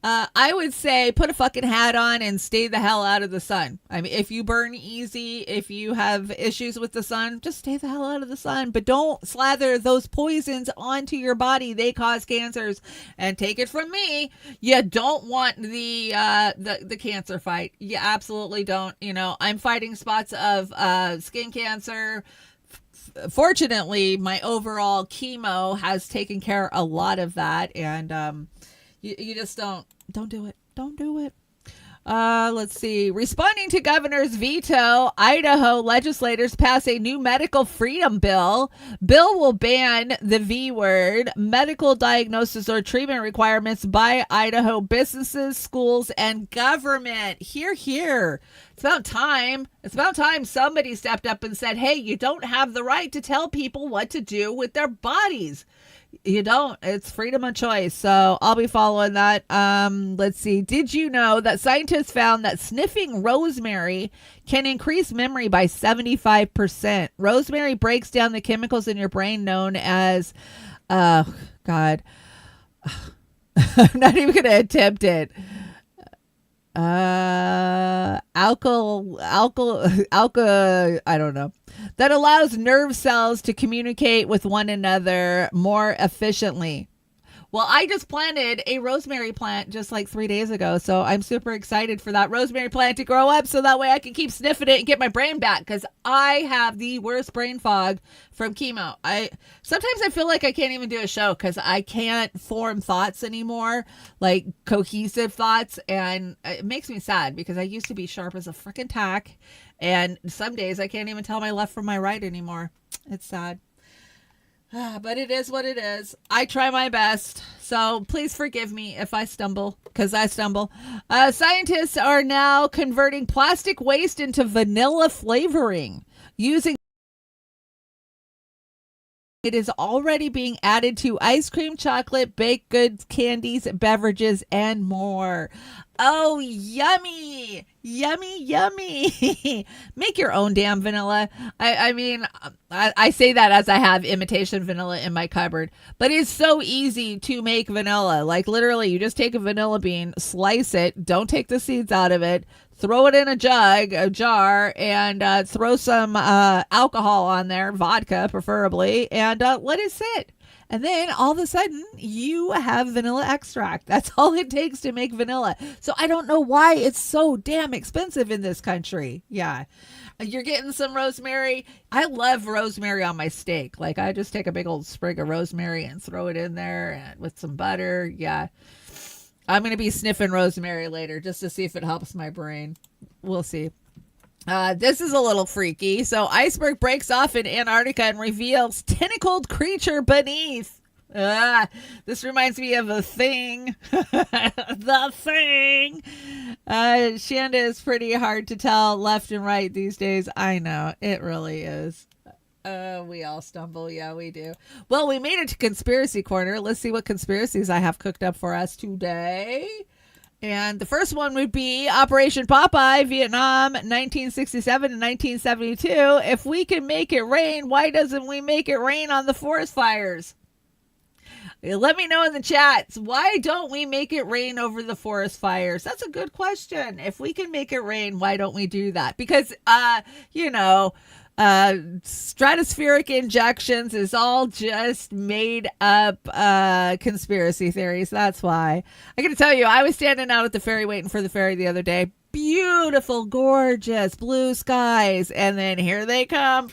I would say put a fucking hat on and stay the hell out of the sun. I mean, if you burn easy, if you have issues with the sun, just stay the hell out of the sun. But don't slather those poisons onto your body. They cause cancers. And take it from me, you don't want the cancer fight. You absolutely don't. You know, I'm fighting spots of skin cancer. Fortunately, my overall chemo has taken care of a lot of that, and you just don't do it. Don't do it. Let's see. Responding to governor's veto, Idaho legislators pass a new medical freedom bill. Bill will ban the V word, medical diagnosis or treatment requirements by Idaho businesses, schools, and government. Hear, hear. It's about time. It's about time somebody stepped up and said, hey, you don't have the right to tell people what to do with their bodies. You don't. It's freedom of choice. So I'll be following that. Let's see. Did you know that scientists found that sniffing rosemary can increase memory by 75%? Rosemary breaks down the chemicals in your brain known as, God, I'm not even going to attempt it. I don't know, that allows nerve cells to communicate with one another more efficiently. Well, I just planted a rosemary plant just like 3 days ago, so I'm super excited for that rosemary plant to grow up so that way I can keep sniffing it and get my brain back, because I have the worst brain fog from chemo. Sometimes I feel like I can't even do a show because I can't form thoughts anymore, like cohesive thoughts, and it makes me sad because I used to be sharp as a freaking tack, and some days I can't even tell my left from my right anymore. It's sad. But it is what it is. I try my best. So please forgive me if I stumble, because I stumble. Scientists are now converting plastic waste into vanilla flavoring using. It is already being added to ice cream, chocolate, baked goods, candies, beverages, and more. Oh, yummy. Yummy, yummy. Make your own damn vanilla. I mean, I say that as I have imitation vanilla in my cupboard, but it's so easy to make vanilla. Like literally, you just take a vanilla bean, slice it, don't take the seeds out of it, throw it in a jar, and throw some alcohol on there, vodka preferably, and let it sit. And then all of a sudden you have vanilla extract. That's all it takes to make vanilla. So I don't know why it's so damn expensive in this country. Yeah. You're getting some rosemary. I love rosemary on my steak. Like I just take a big old sprig of rosemary and throw it in there and with some butter. Yeah. I'm going to be sniffing rosemary later just to see if it helps my brain. We'll see. This is a little freaky. So iceberg breaks off in Antarctica and reveals tentacled creature beneath. This reminds me of a thing. The thing. Chanda is pretty hard to tell left and right these days. I know. It really is. We all stumble. Yeah, we do. Well, we made it to Conspiracy Corner. Let's see what conspiracies I have cooked up for us today. And the first one would be Operation Popeye, Vietnam, 1967 and 1972. If we can make it rain, why doesn't we make it rain on the forest fires? Let me know in the chats. Why don't we make it rain over the forest fires? That's a good question. If we can make it rain, why don't we do that? Because, stratospheric injections is all just made up conspiracy theories. That's why. I gotta tell you, I was standing out at the ferry waiting for the ferry the other day. Beautiful, gorgeous blue skies. And then here they come.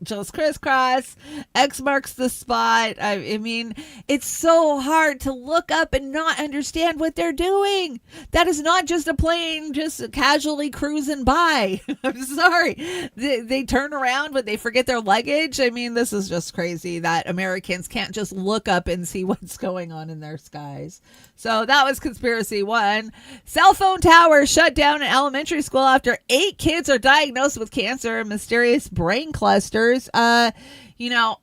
Just crisscross. X marks the spot. I mean, it's so hard to look up and not understand what they're doing. That is not just a plane just casually cruising by. I'm sorry. They turn around when they forget their luggage. I mean, this is just crazy that Americans can't just look up and see what's going on in their skies. So that was conspiracy one. Cell phone tower shut down in elementary school after 8 kids are diagnosed with cancer and mysterious brain clusters. I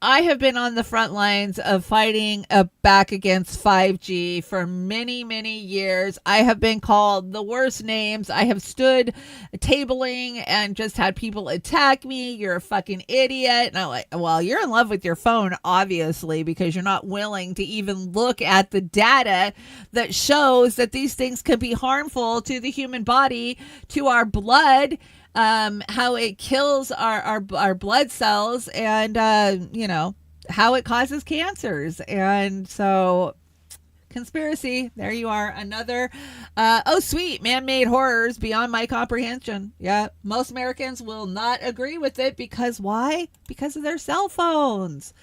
have been on the front lines of fighting back against 5G for many, many years. I have been called the worst names. I have stood tabling and just had people attack me. You're a fucking idiot. And I'm like, well, you're in love with your phone, obviously, because you're not willing to even look at the data that shows that these things can be harmful to the human body, to our blood. How it kills our blood cells and, how it causes cancers. And so conspiracy, there you are. Another, sweet man-made horrors beyond my comprehension. Yeah. Most Americans will not agree with it because why? Because of their cell phones.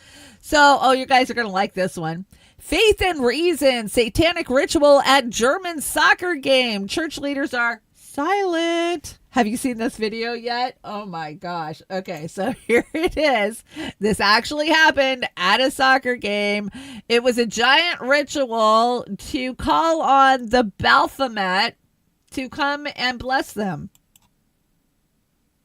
So, you guys are going to like this one. Faith and reason, satanic ritual at German soccer game. Church leaders are silent. Have you seen this video yet? Oh my gosh. Okay, so here it is. This actually happened at a soccer game. It was a giant ritual to call on the Baphomet to come and bless them.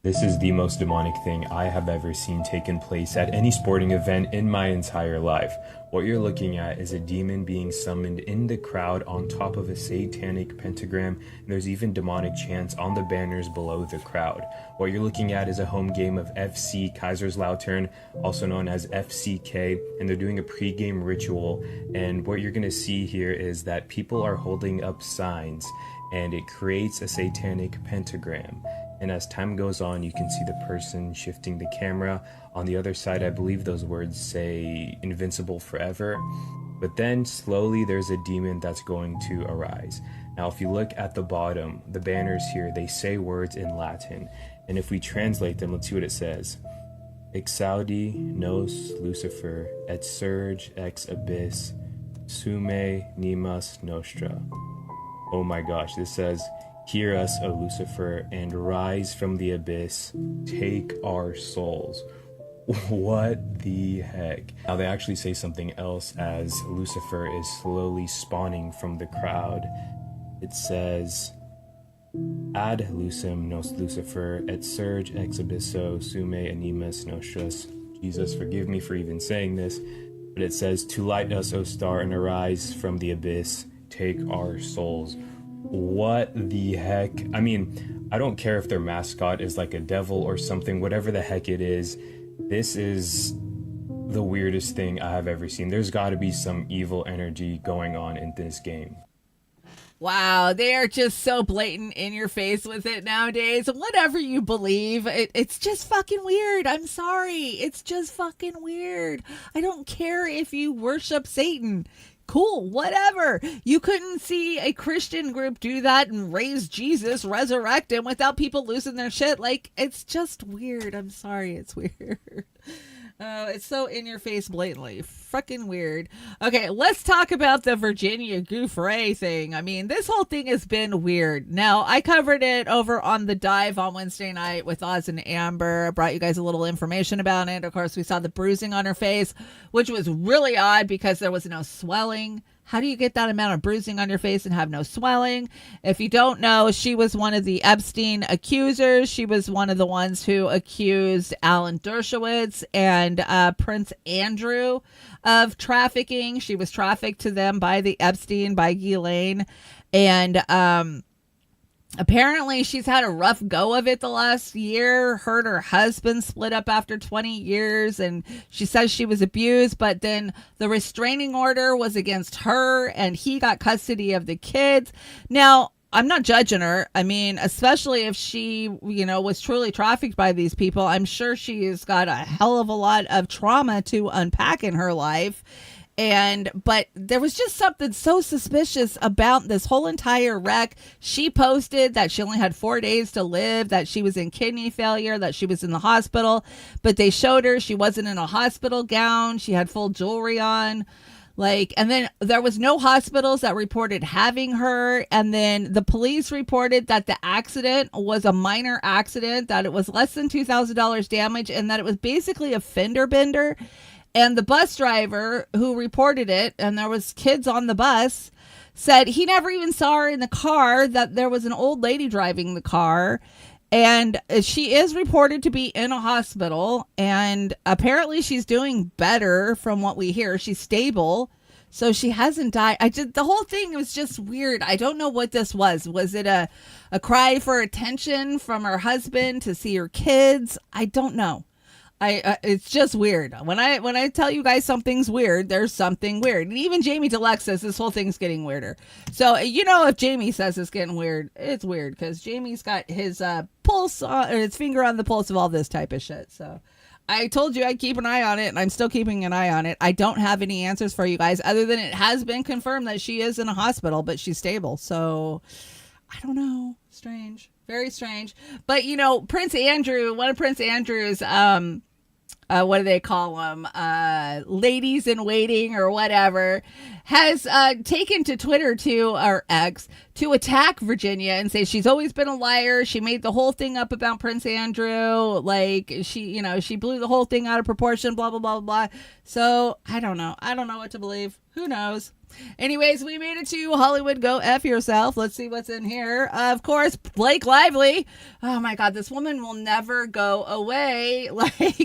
This is the most demonic thing I have ever seen taken place at any sporting event in my entire life. What you're looking at is a demon being summoned in the crowd on top of a satanic pentagram, and there's even demonic chants on the banners below the crowd. What you're looking at is a home game of FC Kaiserslautern, also known as FCK, and they're doing a pre-game ritual, and what you're going to see here is that people are holding up signs, and it creates a satanic pentagram. And as time goes on, you can see the person shifting the camera. On the other side, I believe those words say invincible forever. But then slowly there's a demon that's going to arise. Now, if you look at the bottom, the banners here, they say words in Latin. And if we translate them, let's see what it says. Exaudi nos Lucifer et surge ex abyss sume nimas nostra. Oh my gosh, this says, hear us, O Lucifer, and rise from the abyss, take our souls. What the heck? Now they actually say something else as Lucifer is slowly spawning from the crowd. It says, ad lucem nos Lucifer, et surge ex abysso sume animas nostras. Jesus, forgive me for even saying this, but it says, to light us, O star, and arise from the abyss, take our souls. What the heck? I mean, I don't care if their mascot is like a devil or something, whatever the heck it is. This is the weirdest thing I have ever seen. There's got to be some evil energy going on in this game.
Wow, they are just so blatant in your face with it nowadays. Whatever you believe, it's just fucking weird. I'm sorry. It's just fucking weird. I don't care if you worship Satan. Cool, whatever. You couldn't see a Christian group do that and raise Jesus, resurrect him without people losing their shit. Like, it's just weird. I'm sorry, it's weird. It's so in your face blatantly. Fucking weird. Okay, let's talk about the Virginia Gouffre thing. I mean, this whole thing has been weird. Now, I covered it over on The Dive on Wednesday night with Oz and Amber. I brought you guys a little information about it. Of course, we saw the bruising on her face, which was really odd because there was no swelling. How do you get that amount of bruising on your face and have no swelling? If you don't know, she was one of the Epstein accusers. She was one of the ones who accused Alan Dershowitz and Prince Andrew of trafficking. She was trafficked to them by the Epstein, by Ghislaine. And apparently she's had a rough go of it the last year. Her and her husband split up after 20 years, and she says she was abused, but then the restraining order was against her and he got custody of the kids. Now, I'm not judging her. I mean, especially if she, was truly trafficked by these people, I'm sure she's got a hell of a lot of trauma to unpack in her life. But there was just something so suspicious about this whole entire wreck. She posted that she only had 4 days to live, that she was in kidney failure, that she was in the hospital, but they showed her she wasn't in a hospital gown. She had full jewelry on. And then there was no hospitals that reported having her. And then the police reported that the accident was a minor accident, that it was less than $2,000 damage, and that it was basically a fender bender. And the bus driver who reported it, and there was kids on the bus, said he never even saw her in the car, that there was an old lady driving the car. And she is reported to be in a hospital, and apparently she's doing better from what we hear. She's stable, so she hasn't died. The whole thing was just weird. I don't know what this was. Was it a cry for attention from her husband to see her kids? I don't know. It's just weird. When I tell you guys something's weird, there's something weird. And even Jamie Deluxe says this whole thing's getting weirder. So, if Jamie says it's getting weird, it's weird because Jamie's got his pulse or his finger on the pulse of all this type of shit. So I told you I'd keep an eye on it, and I'm still keeping an eye on it. I don't have any answers for you guys other than it has been confirmed that she is in a hospital, but she's stable. So I don't know. Strange. Very strange. But, Prince Andrew, one of Prince Andrew's, what do they call them? Ladies in waiting or whatever, has taken to Twitter or X to attack Virginia and say she's always been a liar. She made the whole thing up about Prince Andrew. She blew the whole thing out of proportion, blah, blah, blah, blah. So I don't know. I don't know what to believe. Who knows? Anyways, we made it to Hollywood Go F Yourself. Let's see what's in here. Of course, Blake Lively. Oh my God, this woman will never go away.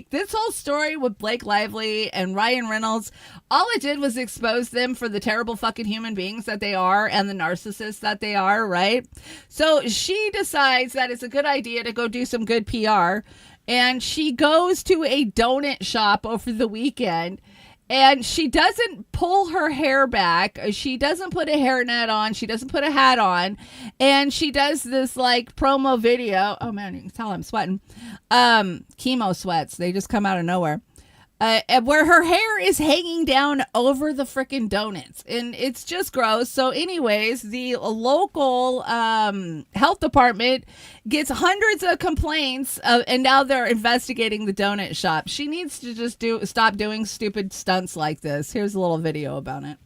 This whole story with Blake Lively and Ryan Reynolds, all it did was expose them for the terrible fucking human beings that they are and the narcissists that they are, right? So she decides that it's a good idea to go do some good PR. And she goes to a donut shop over the weekend. And she doesn't pull her hair back. She doesn't put a hairnet on. She doesn't put a hat on. And she does this promo video. Oh man, you can tell I'm sweating. Chemo sweats. They just come out of nowhere. Where her hair is hanging down over the freaking donuts. And it's just gross. So anyways, the local health department gets hundreds of complaints and now they're investigating the donut shop. She needs to just stop doing stupid stunts like this. Here's a little video about it.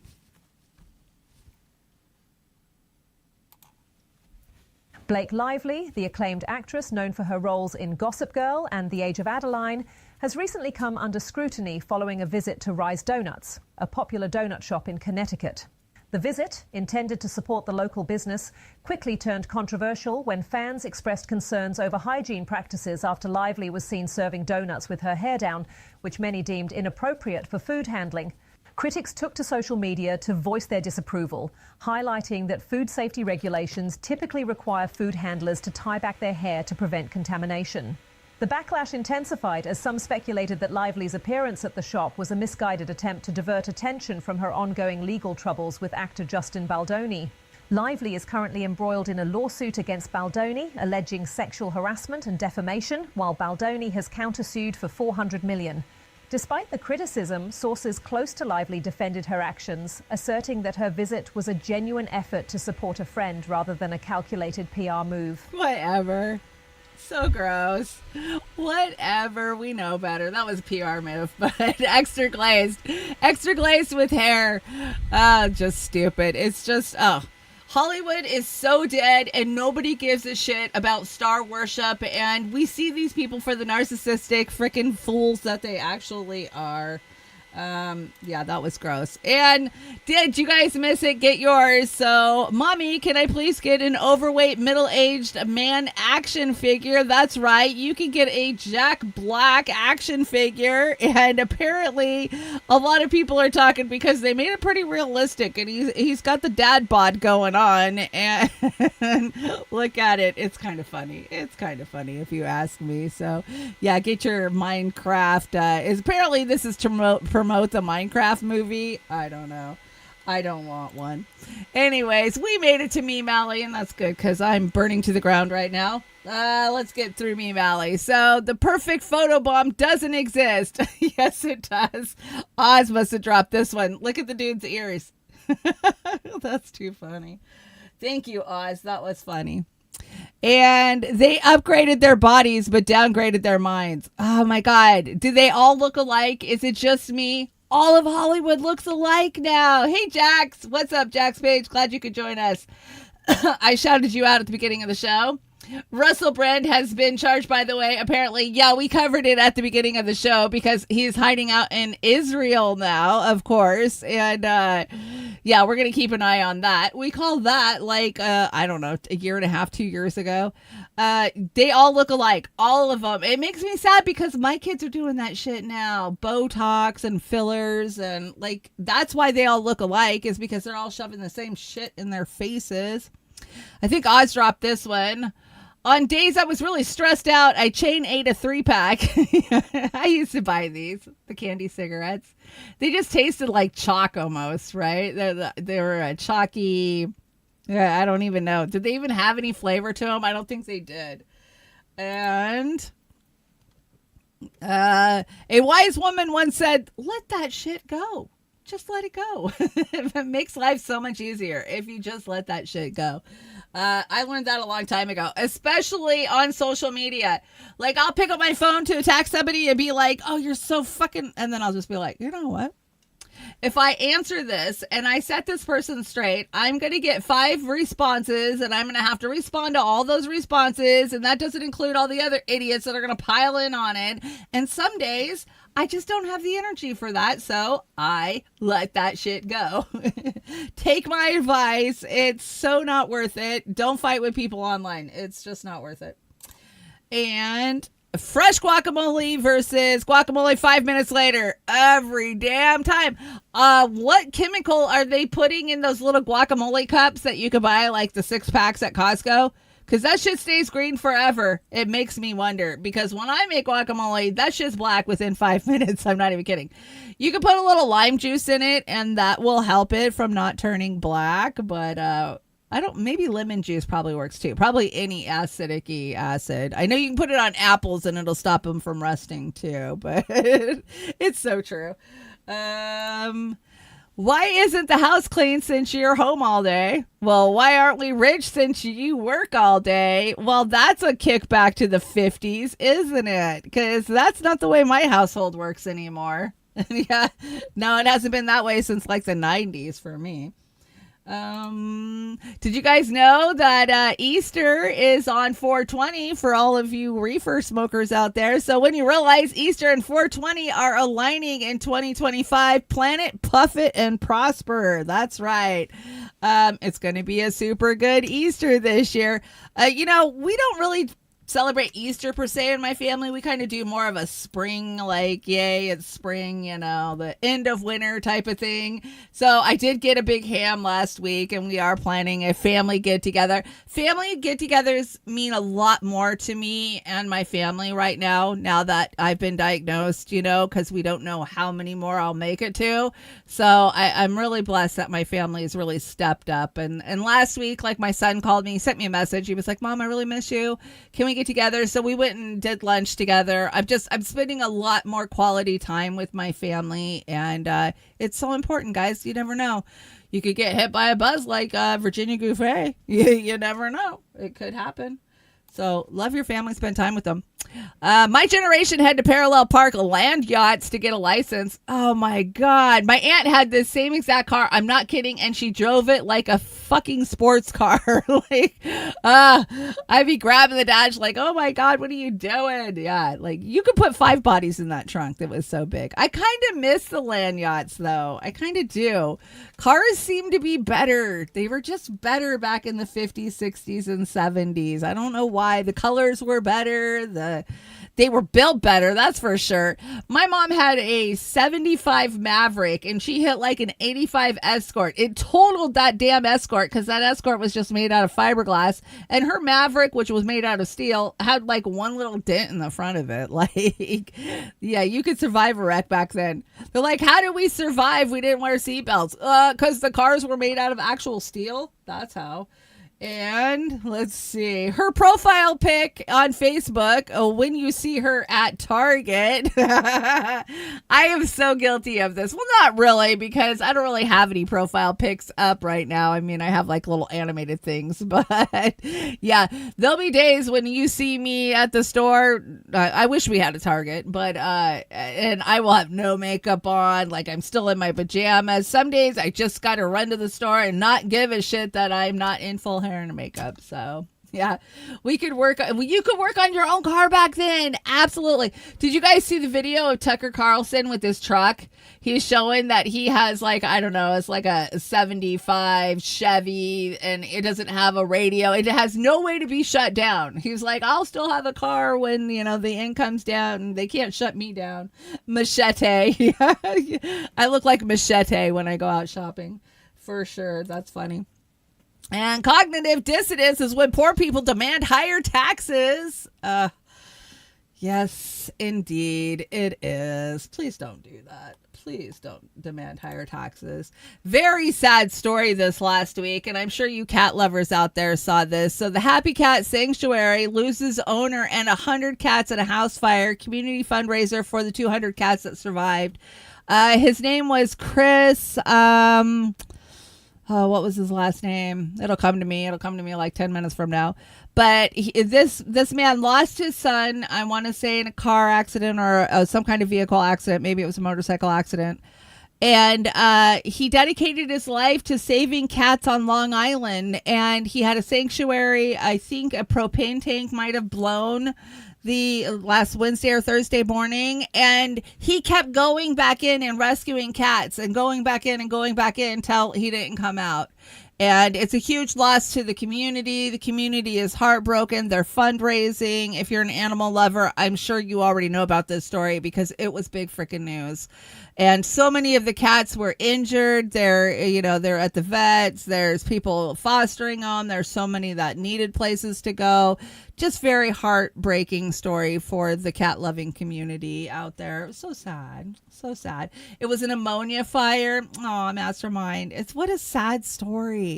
Blake Lively, the acclaimed actress known for her roles in Gossip Girl and The Age of Adeline, has recently come under scrutiny following a visit to Rise Donuts, a popular donut shop in Connecticut. The visit, intended to support the local business, quickly turned controversial when fans expressed concerns over hygiene practices after Lively was seen serving donuts with her hair down, which many deemed inappropriate for food handling. Critics took to social media to voice their disapproval, highlighting that food safety regulations typically require food handlers to tie back their hair to prevent contamination. The backlash intensified as some speculated that Lively's appearance at the shop was a misguided attempt to divert attention from her ongoing legal troubles with actor Justin Baldoni. Lively is currently embroiled in a lawsuit against Baldoni, alleging sexual harassment and defamation, while Baldoni has countersued for $400 million. Despite the criticism, sources close to Lively defended her actions, asserting that her visit was a genuine effort to support a friend rather than a calculated PR move.
Whatever. So gross. Whatever. We know better. That was a PR move, but extra glazed with hair. Just stupid. It's just, Hollywood is so dead and nobody gives a shit about star worship, and we see these people for the narcissistic freaking fools that they actually are. Yeah, that was gross. And did you guys miss it? Get yours. So, Mommy, can I please get an overweight, middle-aged man action figure? That's right. You can get a Jack Black action figure. And apparently, a lot of people are talking because they made it pretty realistic. And he's got the dad bod going on. And look at it. It's kind of funny. It's kind of funny if you ask me. So, yeah, get your Minecraft. Apparently, this is to promote the Minecraft movie. I don't know. I don't want one. Anyways, we made it to Meme Alley, and that's good because I'm burning to the ground right now. Let's get through Meme Alley. So the perfect photo bomb doesn't exist. Yes, it does. Oz must have dropped this one. Look at the dude's ears. That's too funny. Thank you, Oz. That was funny. And they upgraded their bodies but downgraded their minds. Oh my God. Do they all look alike? Is it just me? All of Hollywood looks alike now. Hey, Jax. What's up, Jax Page? Glad you could join us. I shouted you out at the beginning of the show. Russell Brand has been charged, by the way. Apparently, yeah, we covered it at the beginning of the show because he's hiding out in Israel now, of course. And yeah, we're going to keep an eye on that. We call that like, I don't know, a year and a half, 2 years ago. They all look alike, all of them. It makes me sad because my kids are doing that shit now. Botox and fillers and like, that's why they all look alike is because they're all shoving the same shit in their faces. I think Oz dropped this one. On days I was really stressed out, I chain ate a 3-pack. I used to buy these, the candy cigarettes. They just tasted like chalk almost, right? They were a chalky, yeah, I don't even know. Did they even have any flavor to them? I don't think they did. And a wise woman once said, let that shit go. Just let it go. It makes life so much easier if you just let that shit go. I learned that a long time ago, especially on social media. Like, I'll pick up my phone to attack somebody and be like, oh, you're so fucking... And then I'll just be like, you know what? If I answer this and I set this person straight, I'm going to get 5 responses and I'm going to have to respond to all those responses. And that doesn't include all the other idiots that are going to pile in on it. And some days... I just don't have the energy for that, so I let that shit go. Take my advice. It's so not worth it. Don't fight with people online. It's just not worth it. And fresh guacamole versus guacamole 5 minutes later. Every damn time. What chemical are they putting in those little guacamole cups that you could buy, like the 6-packs at Costco? Because that shit stays green forever. It makes me wonder. Because when I make guacamole, that shit's black within 5 minutes. I'm not even kidding. You can put a little lime juice in it, and that will help it from not turning black. But maybe lemon juice probably works too. Probably any acidic-y acid. I know you can put it on apples, and it'll stop them from rusting too. But it's so true. Why isn't the house clean since you're home all day? Well, why aren't we rich since you work all day? Well, that's a kickback to the 50s, isn't it? Because that's not the way my household works anymore. Yeah, no, it hasn't been that way since like the 90s for me. Did you guys know that Easter is on 420 for all of you reefer smokers out there? So when you realize Easter and 420 are aligning in 2025, planet puff it and prosper. That's right. It's going to be a super good Easter this year. We don't really celebrate Easter per se in my family. We kind of do more of a spring, like, yay, it's spring, the end of winter type of thing. So I did get a big ham last week, and we are planning a family get-together. Family get-togethers mean a lot more to me and my family right now that I've been diagnosed, because we don't know how many more I'll make it to. So I'm really blessed that my family has really stepped up. And last week, like, my son called me, he sent me a message. He was like, Mom, I really miss you. Can we get together? So we went and did lunch together. I'm spending a lot more quality time with my family, and it's so important, guys. You never know. You could get hit by a buzz like Virginia Gouffre. You never know. It could happen. So love your family, spend time with them. My generation had to parallel park land yachts to get a license. Oh my God. My aunt had this same exact car. I'm not kidding. And she drove it like a fucking sports car. Like, I'd be grabbing the dash like, oh my God, what are you doing? Yeah. Like you could put 5 bodies in that trunk. That was so big. I kind of miss the land yachts though. I kind of do. Cars seem to be better. They were just better back in the 50s, 60s, and 70s. I don't know why. The colors were better. They were built better, that's for sure. My mom had a 75 Maverick and she hit like an 85 Escort. It totaled that damn Escort because that Escort was just made out of fiberglass. And her Maverick, which was made out of steel, had like one little dent in the front of it. Like, yeah, you could survive a wreck back then. They're like, how did we survive? We didn't wear seatbelts. Because the cars were made out of actual steel. That's how. And let's see her profile pic on Facebook. Oh, when you see her at Target, I am so guilty of this. Well, not really, because I don't really have any profile pics up right now. I mean, I have like little animated things, but yeah, there'll be days when you see me at the store. I wish we had a Target, but and I will have no makeup on. Like I'm still in my pajamas. Some days I just got to run to the store and not give a shit that I'm not in full hair and makeup. So yeah, you could work on your own car back then. Absolutely. Did you guys see the video of Tucker Carlson with his truck? He's showing that he has like, I don't know, it's like a 75 Chevy and it doesn't have a radio. It has no way to be shut down. He's like, I'll still have a car when, you know, the income's down and they can't shut me down. Machete. I look like Machete when I go out shopping. For sure. That's funny. And cognitive dissonance is when poor people demand higher taxes. Yes, indeed, it is. Please don't do that. Please don't demand higher taxes. Very sad story this last week, and I'm sure you cat lovers out there saw this. So the Happy Cat Sanctuary loses owner and 100 cats in a house fire. Community fundraiser for the 200 cats that survived. His name was Chris... what was his last name? It'll come to me like 10 minutes from now. But this man lost his son, I want to say in a car accident or some kind of vehicle accident. Maybe it was a motorcycle accident. And he dedicated his life to saving cats on Long Island. And he had a sanctuary. I think a propane tank might have blown the last Wednesday or Thursday morning, and he kept going back in and rescuing cats and going back in until he didn't come out. And it's a huge loss to the community. The community is heartbroken. They're fundraising. If you're an animal lover, I'm sure you already know about this story because it was big freaking news. And so many of the cats were injured. They're at the vets. There's people fostering them. There's so many that needed places to go. Just very heartbreaking story for the cat loving community out there. So sad. So sad. It was an ammonia fire. Oh, Mastermind. What a sad story.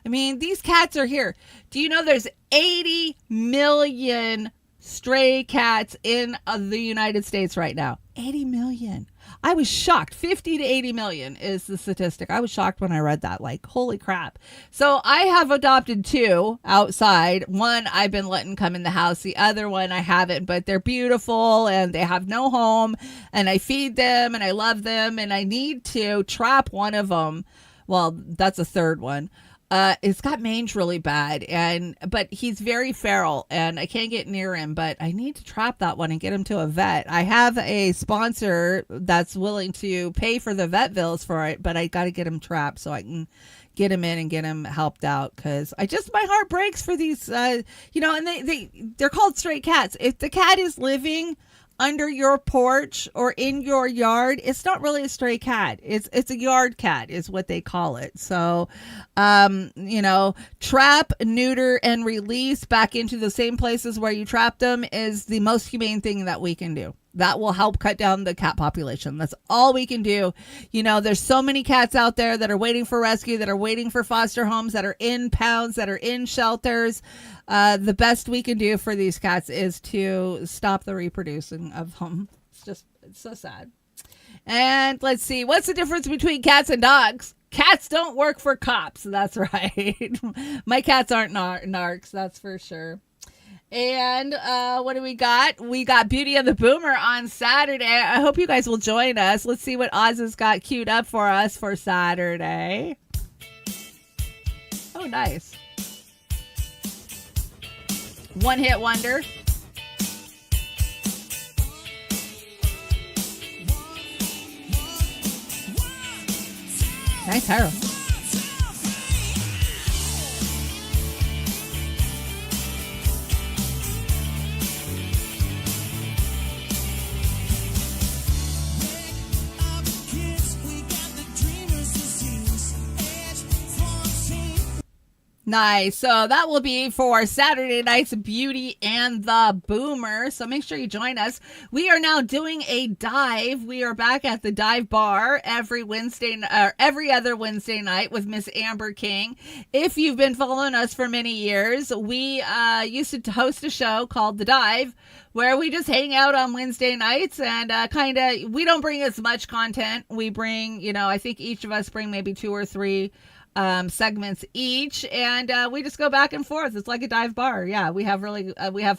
I mean, these cats are here. Do you know there's 80 million stray cats in the United States right now? 80 million. I was shocked. 50 to 80 million is the statistic. I was shocked when I read that. Like, holy crap. So I have adopted 2 outside. One I've been letting come in the house. The other one I haven't, but they're beautiful and they have no home. And I feed them and I love them. And I need to trap one of them. Well, that's a third one. It's got mange really bad, but he's very feral and I can't get near him, but I need to trap that one and get him to a vet. I have a sponsor that's willing to pay for the vet bills for it, but I got to get him trapped so I can get him in and get him helped out. Cause my heart breaks for these, and they're called stray cats. If the cat is living under your porch or in your yard, it's not really a stray cat. It's a yard cat is what they call it. So, trap, neuter, and release back into the same places where you trapped them is the most humane thing that we can do. That will help cut down the cat population. That's all we can do. There's so many cats out there that are waiting for rescue, that are waiting for foster homes, that are in pounds, that are in shelters. The best we can do for these cats is to stop the reproducing of them. It's so sad. And let's see, what's the difference between cats and dogs? Cats don't work for cops. That's right. My cats aren't narcs, that's for sure. And what do we got? We got Beauty and the Boomer on Saturday. I hope you guys will join us. Let's see what Oz has got queued up for us for Saturday. Oh, nice. One hit wonder. Nice hair. Nice. So that will be for Saturday night's Beauty and the Boomer. So make sure you join us. We are now doing a dive. We are back at the dive bar every other Wednesday night with Miss Amber King. If you've been following us for many years, we used to host a show called The Dive, where we just hang out on Wednesday nights and we don't bring as much content. We bring, I think each of us bring maybe 2 or 3 segments each, and we just go back and forth. It's like a dive bar. Yeah, we have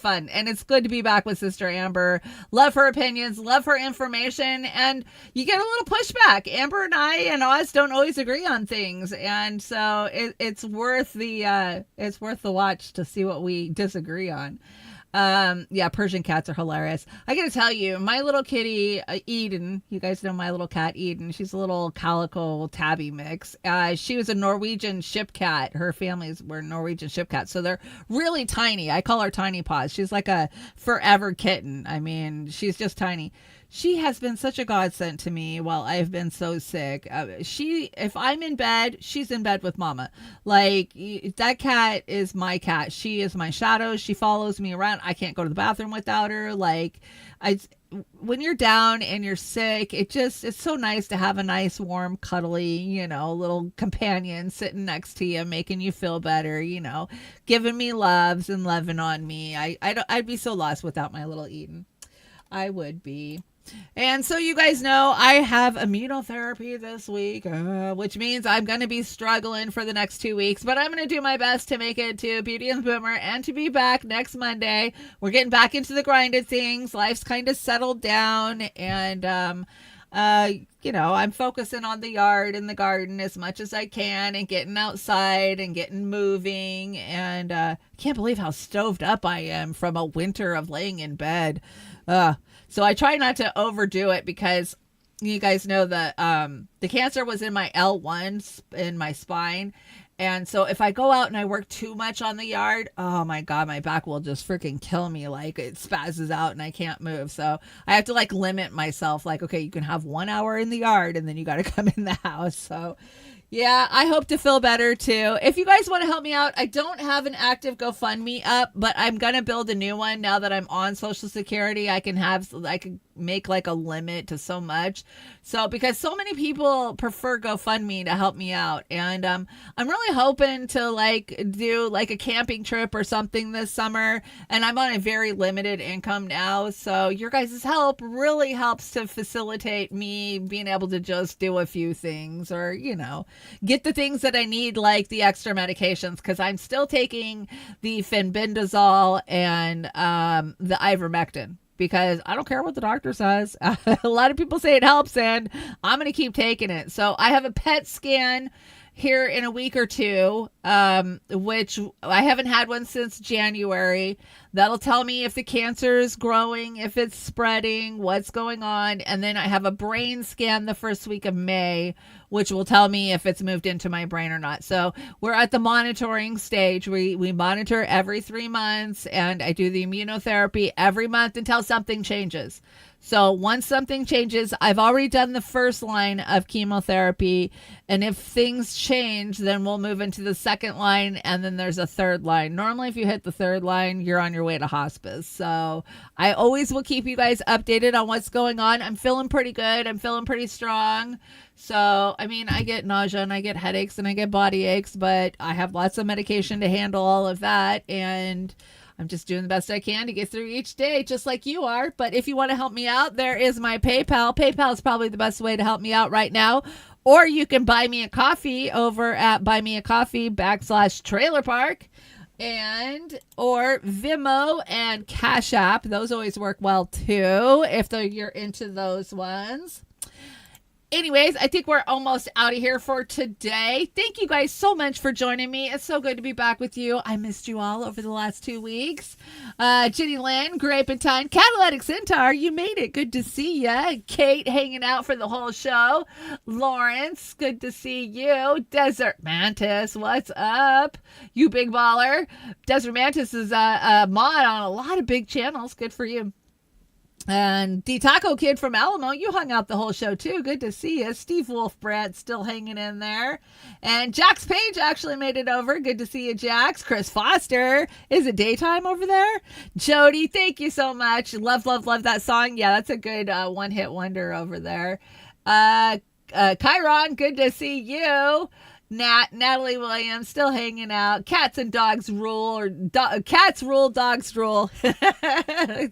fun, and it's good to be back with Sister Amber. Love her opinions, love her information, and you get a little pushback. Amber and I and Oz don't always agree on things, and so it's worth the watch to see what we disagree on. Persian cats are hilarious. I gotta tell you, my little kitty, Eden, you guys know my little cat, Eden. She's a little calico tabby mix. She was a Norwegian ship cat. Her families were Norwegian ship cats. So they're really tiny. I call her Tiny Paws. She's like a forever kitten. I mean, she's just tiny. She has been such a godsend to me while I've been so sick. If I'm in bed, she's in bed with Mama. Like, that cat is my cat. She is my shadow. She follows me around. I can't go to the bathroom without her. Like, when you're down and you're sick, it's so nice to have a nice, warm, cuddly, little companion sitting next to you, making you feel better, giving me loves and loving on me. I'd be so lost without my little Eden. I would be. And so you guys know I have immunotherapy this week, which means I'm going to be struggling for the next 2 weeks, but I'm going to do my best to make it to Beauty and the Boomer and to be back next Monday. We're getting back into the grind of things. Life's kind of settled down, and I'm focusing on the yard and the garden as much as I can and getting outside and getting moving, and can't believe how stoved up I am from a winter of laying in bed. So I try not to overdo it because you guys know that the cancer was in my L1 in my spine. And so if I go out and I work too much on the yard, oh my God, my back will just freaking kill me. Like, it spazzes out and I can't move. So I have to limit myself. Like, okay, you can have 1 hour in the yard and then you got to come in the house. So yeah, I hope to feel better too. If you guys want to help me out, I don't have an active GoFundMe up, but I'm going to build a new one now that I'm on Social Security. I can make a limit to so much. So because so many people prefer GoFundMe to help me out, and I'm really hoping to do a camping trip or something this summer, and I'm on a very limited income now, so your guys' help really helps to facilitate me being able to just do a few things, or get the things that I need, like the extra medications, because I'm still taking the fenbendazole and the ivermectin, because I don't care what the doctor says. A lot of people say it helps, and I'm going to keep taking it. So I have a PET scan here in a week or two, which I haven't had one since January. That'll tell me if the cancer is growing, if it's spreading, what's going on. And then I have a brain scan the first week of May, which will tell me if it's moved into my brain or not. So we're at the monitoring stage. We monitor every 3 months, and I do the immunotherapy every month until something changes. So once something changes, I've already done the first line of chemotherapy, and if things change, then we'll move into the second line, and then there's a third line. Normally, if you hit the third line, you're on your way to hospice. So I always will keep you guys updated on what's going on. I'm feeling pretty good. I'm feeling pretty strong. So, I mean, I get nausea and I get headaches and I get body aches, but I have lots of medication to handle all of that, and I'm just doing the best I can to get through each day, just like you are. But if you want to help me out, there is my PayPal. PayPal is probably the best way to help me out right now. Or you can buy me a coffee over at buymeacoffee.com/trailerpark. and or Venmo and Cash App. Those always work well too if you're into those ones. Anyways, I think we're almost out of here for today. Thank you guys so much for joining me. It's so good to be back with you. I missed you all over the last 2 weeks. Jenny Lynn, Grapentine, Catalytic Centaur, you made it. Good to see ya. Kate hanging out for the whole show. Lawrence, good to see you. Desert Mantis, what's up? You big baller. Desert Mantis is a mod on a lot of big channels. Good for you. And D Taco Kid from Alamo, you hung out the whole show too. Good to see you. Steve Wolfbrat still hanging in there. And Jax Page actually made it over. Good to see you, Jax. Chris Foster. Is it daytime over there? Jody, thank you so much. Love, love, love that song. Yeah, that's a good one-hit wonder over there. Chiron, good to see you. Natalie Williams still hanging out. Cats and dogs rule, or cats rule, dogs rule.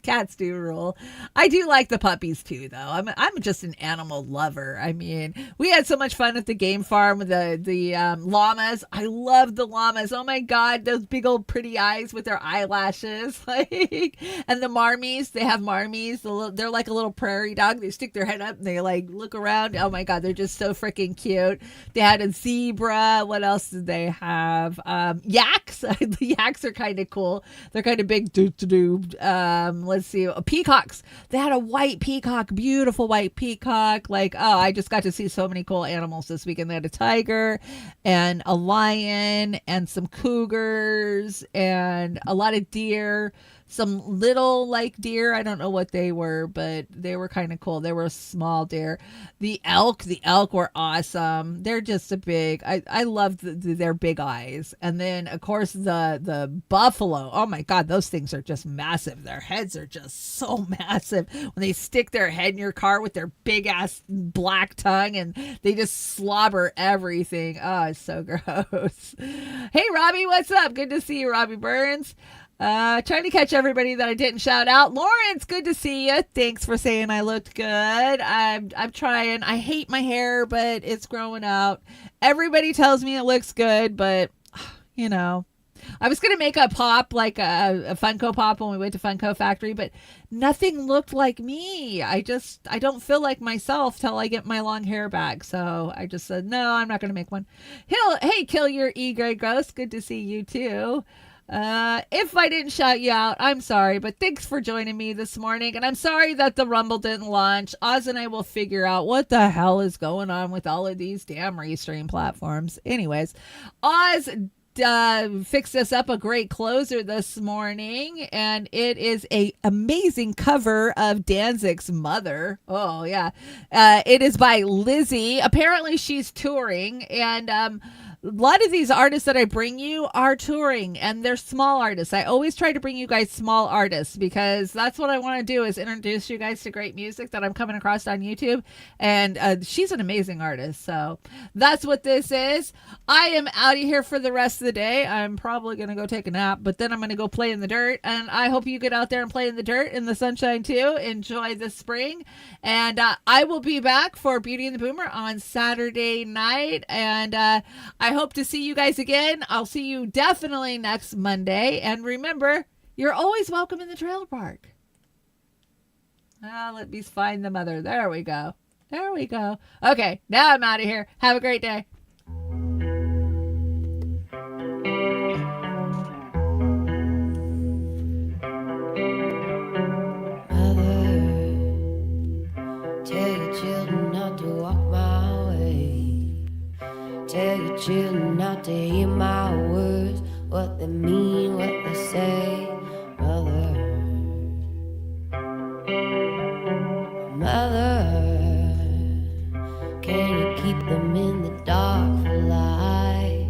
Cats do rule. I do like the puppies too, though. I'm just an animal lover. I mean, we had so much fun at the game farm with the llamas. I love the llamas. Oh my god, those big old pretty eyes with their eyelashes, like, and the marmies. They have marmies. They're like a little prairie dog. They stick their head up and they like look around. Oh my god, they're just so freaking cute. They had a zebra. What else did they have? Yaks. The yaks are kind of cool. They're kind of big. Let's see. Peacocks. They had a white peacock, beautiful white peacock. Like, oh, I just got to see so many cool animals this weekend. They had a tiger and a lion and some cougars and a lot of deer. Some little like deer. I don't know what they were, but they were kind of cool. They were a small deer. The elk were awesome. They're just a big, I love their big eyes. And then of course the buffalo. Oh my God, those things are just massive. Their heads are just so massive. When they stick their head in your car with their big ass black tongue and they just slobber everything. Oh, it's so gross. Hey Robbie, what's up? Good to see you, Robbie Burns. Trying to catch everybody that I didn't shout out. Lawrence, good to see you. Thanks for saying I looked good. I'm trying. I hate my hair, but it's growing out. Everybody tells me it looks good, but you know, I was going to make a pop, like a Funko Pop when we went to Funko Factory, but nothing looked like me. I don't feel like myself till I get my long hair back. So I just said, no, I'm not going to make one. Hey, Kill Your E-Grade Ghost. Good to see you too. If I didn't shout you out, I'm sorry, but thanks for joining me this morning. And I'm sorry that the Rumble didn't launch. Oz and I will figure out what the hell is going on with all of these damn restream platforms. Anyways, Oz fixed us up a great closer this morning, and it is a amazing cover of Danzig's Mother. Oh yeah. It is by Lizzie. Apparently she's touring, and a lot of these artists that I bring you are touring, and they're small artists. I always try to bring you guys small artists because that's what I want to do, is introduce you guys to great music that I'm coming across on YouTube. And she's an amazing artist. So that's what this is. I am out of here for the rest of the day. I'm probably going to go take a nap, but then I'm going to go play in the dirt. And I hope you get out there and play in the dirt, in the sunshine too. Enjoy the spring. And I will be back for Beauty and the Boomer on Saturday night. And I hope to see you guys again. I'll see you definitely next Monday. And remember, you're always welcome in the trailer park. Let me find the mother. There we go. There we go. Okay, now I'm out of here. Have a great day.
Tell your children not to walk my way. Tell your children not to hear my words, what they mean, what they say. Mother, mother, can you keep them in the dark for life?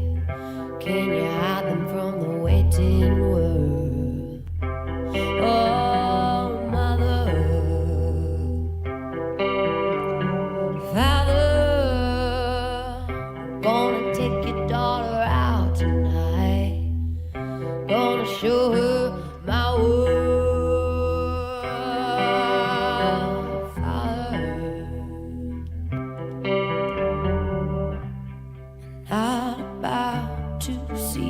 Can you hide them from the waiting world? Oh, mother, Father, gonna take your daughter out tonight. Gonna show her my world, Father. Not about to see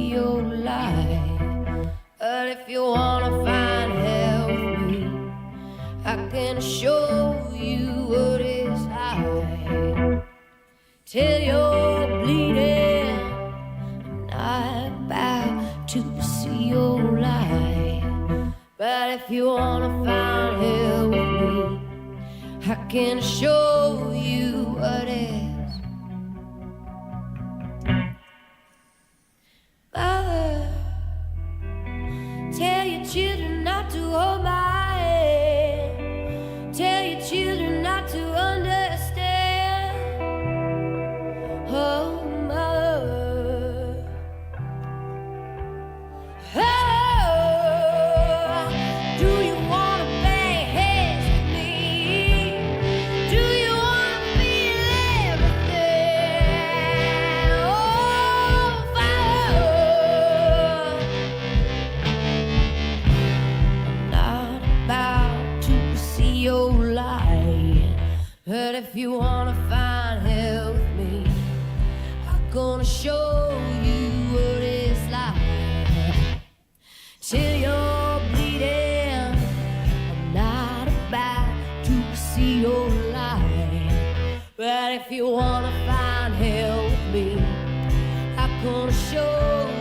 till you're bleeding. I'm not about to see your light, but if you wanna find hell with me, I can show you what is. Mother, tell your children not to hold my hand. Tell your children not to understand. Oh, mother. Oh, do you want to bang heads with me? Do you want to feel everything? Oh, fire. I'm not about to see your light, but if you want to find hell with me, I'm gonna show you what it's like. Till you're bleeding, I'm not about to see your light, but if you wanna find hell with me, I'm gonna show you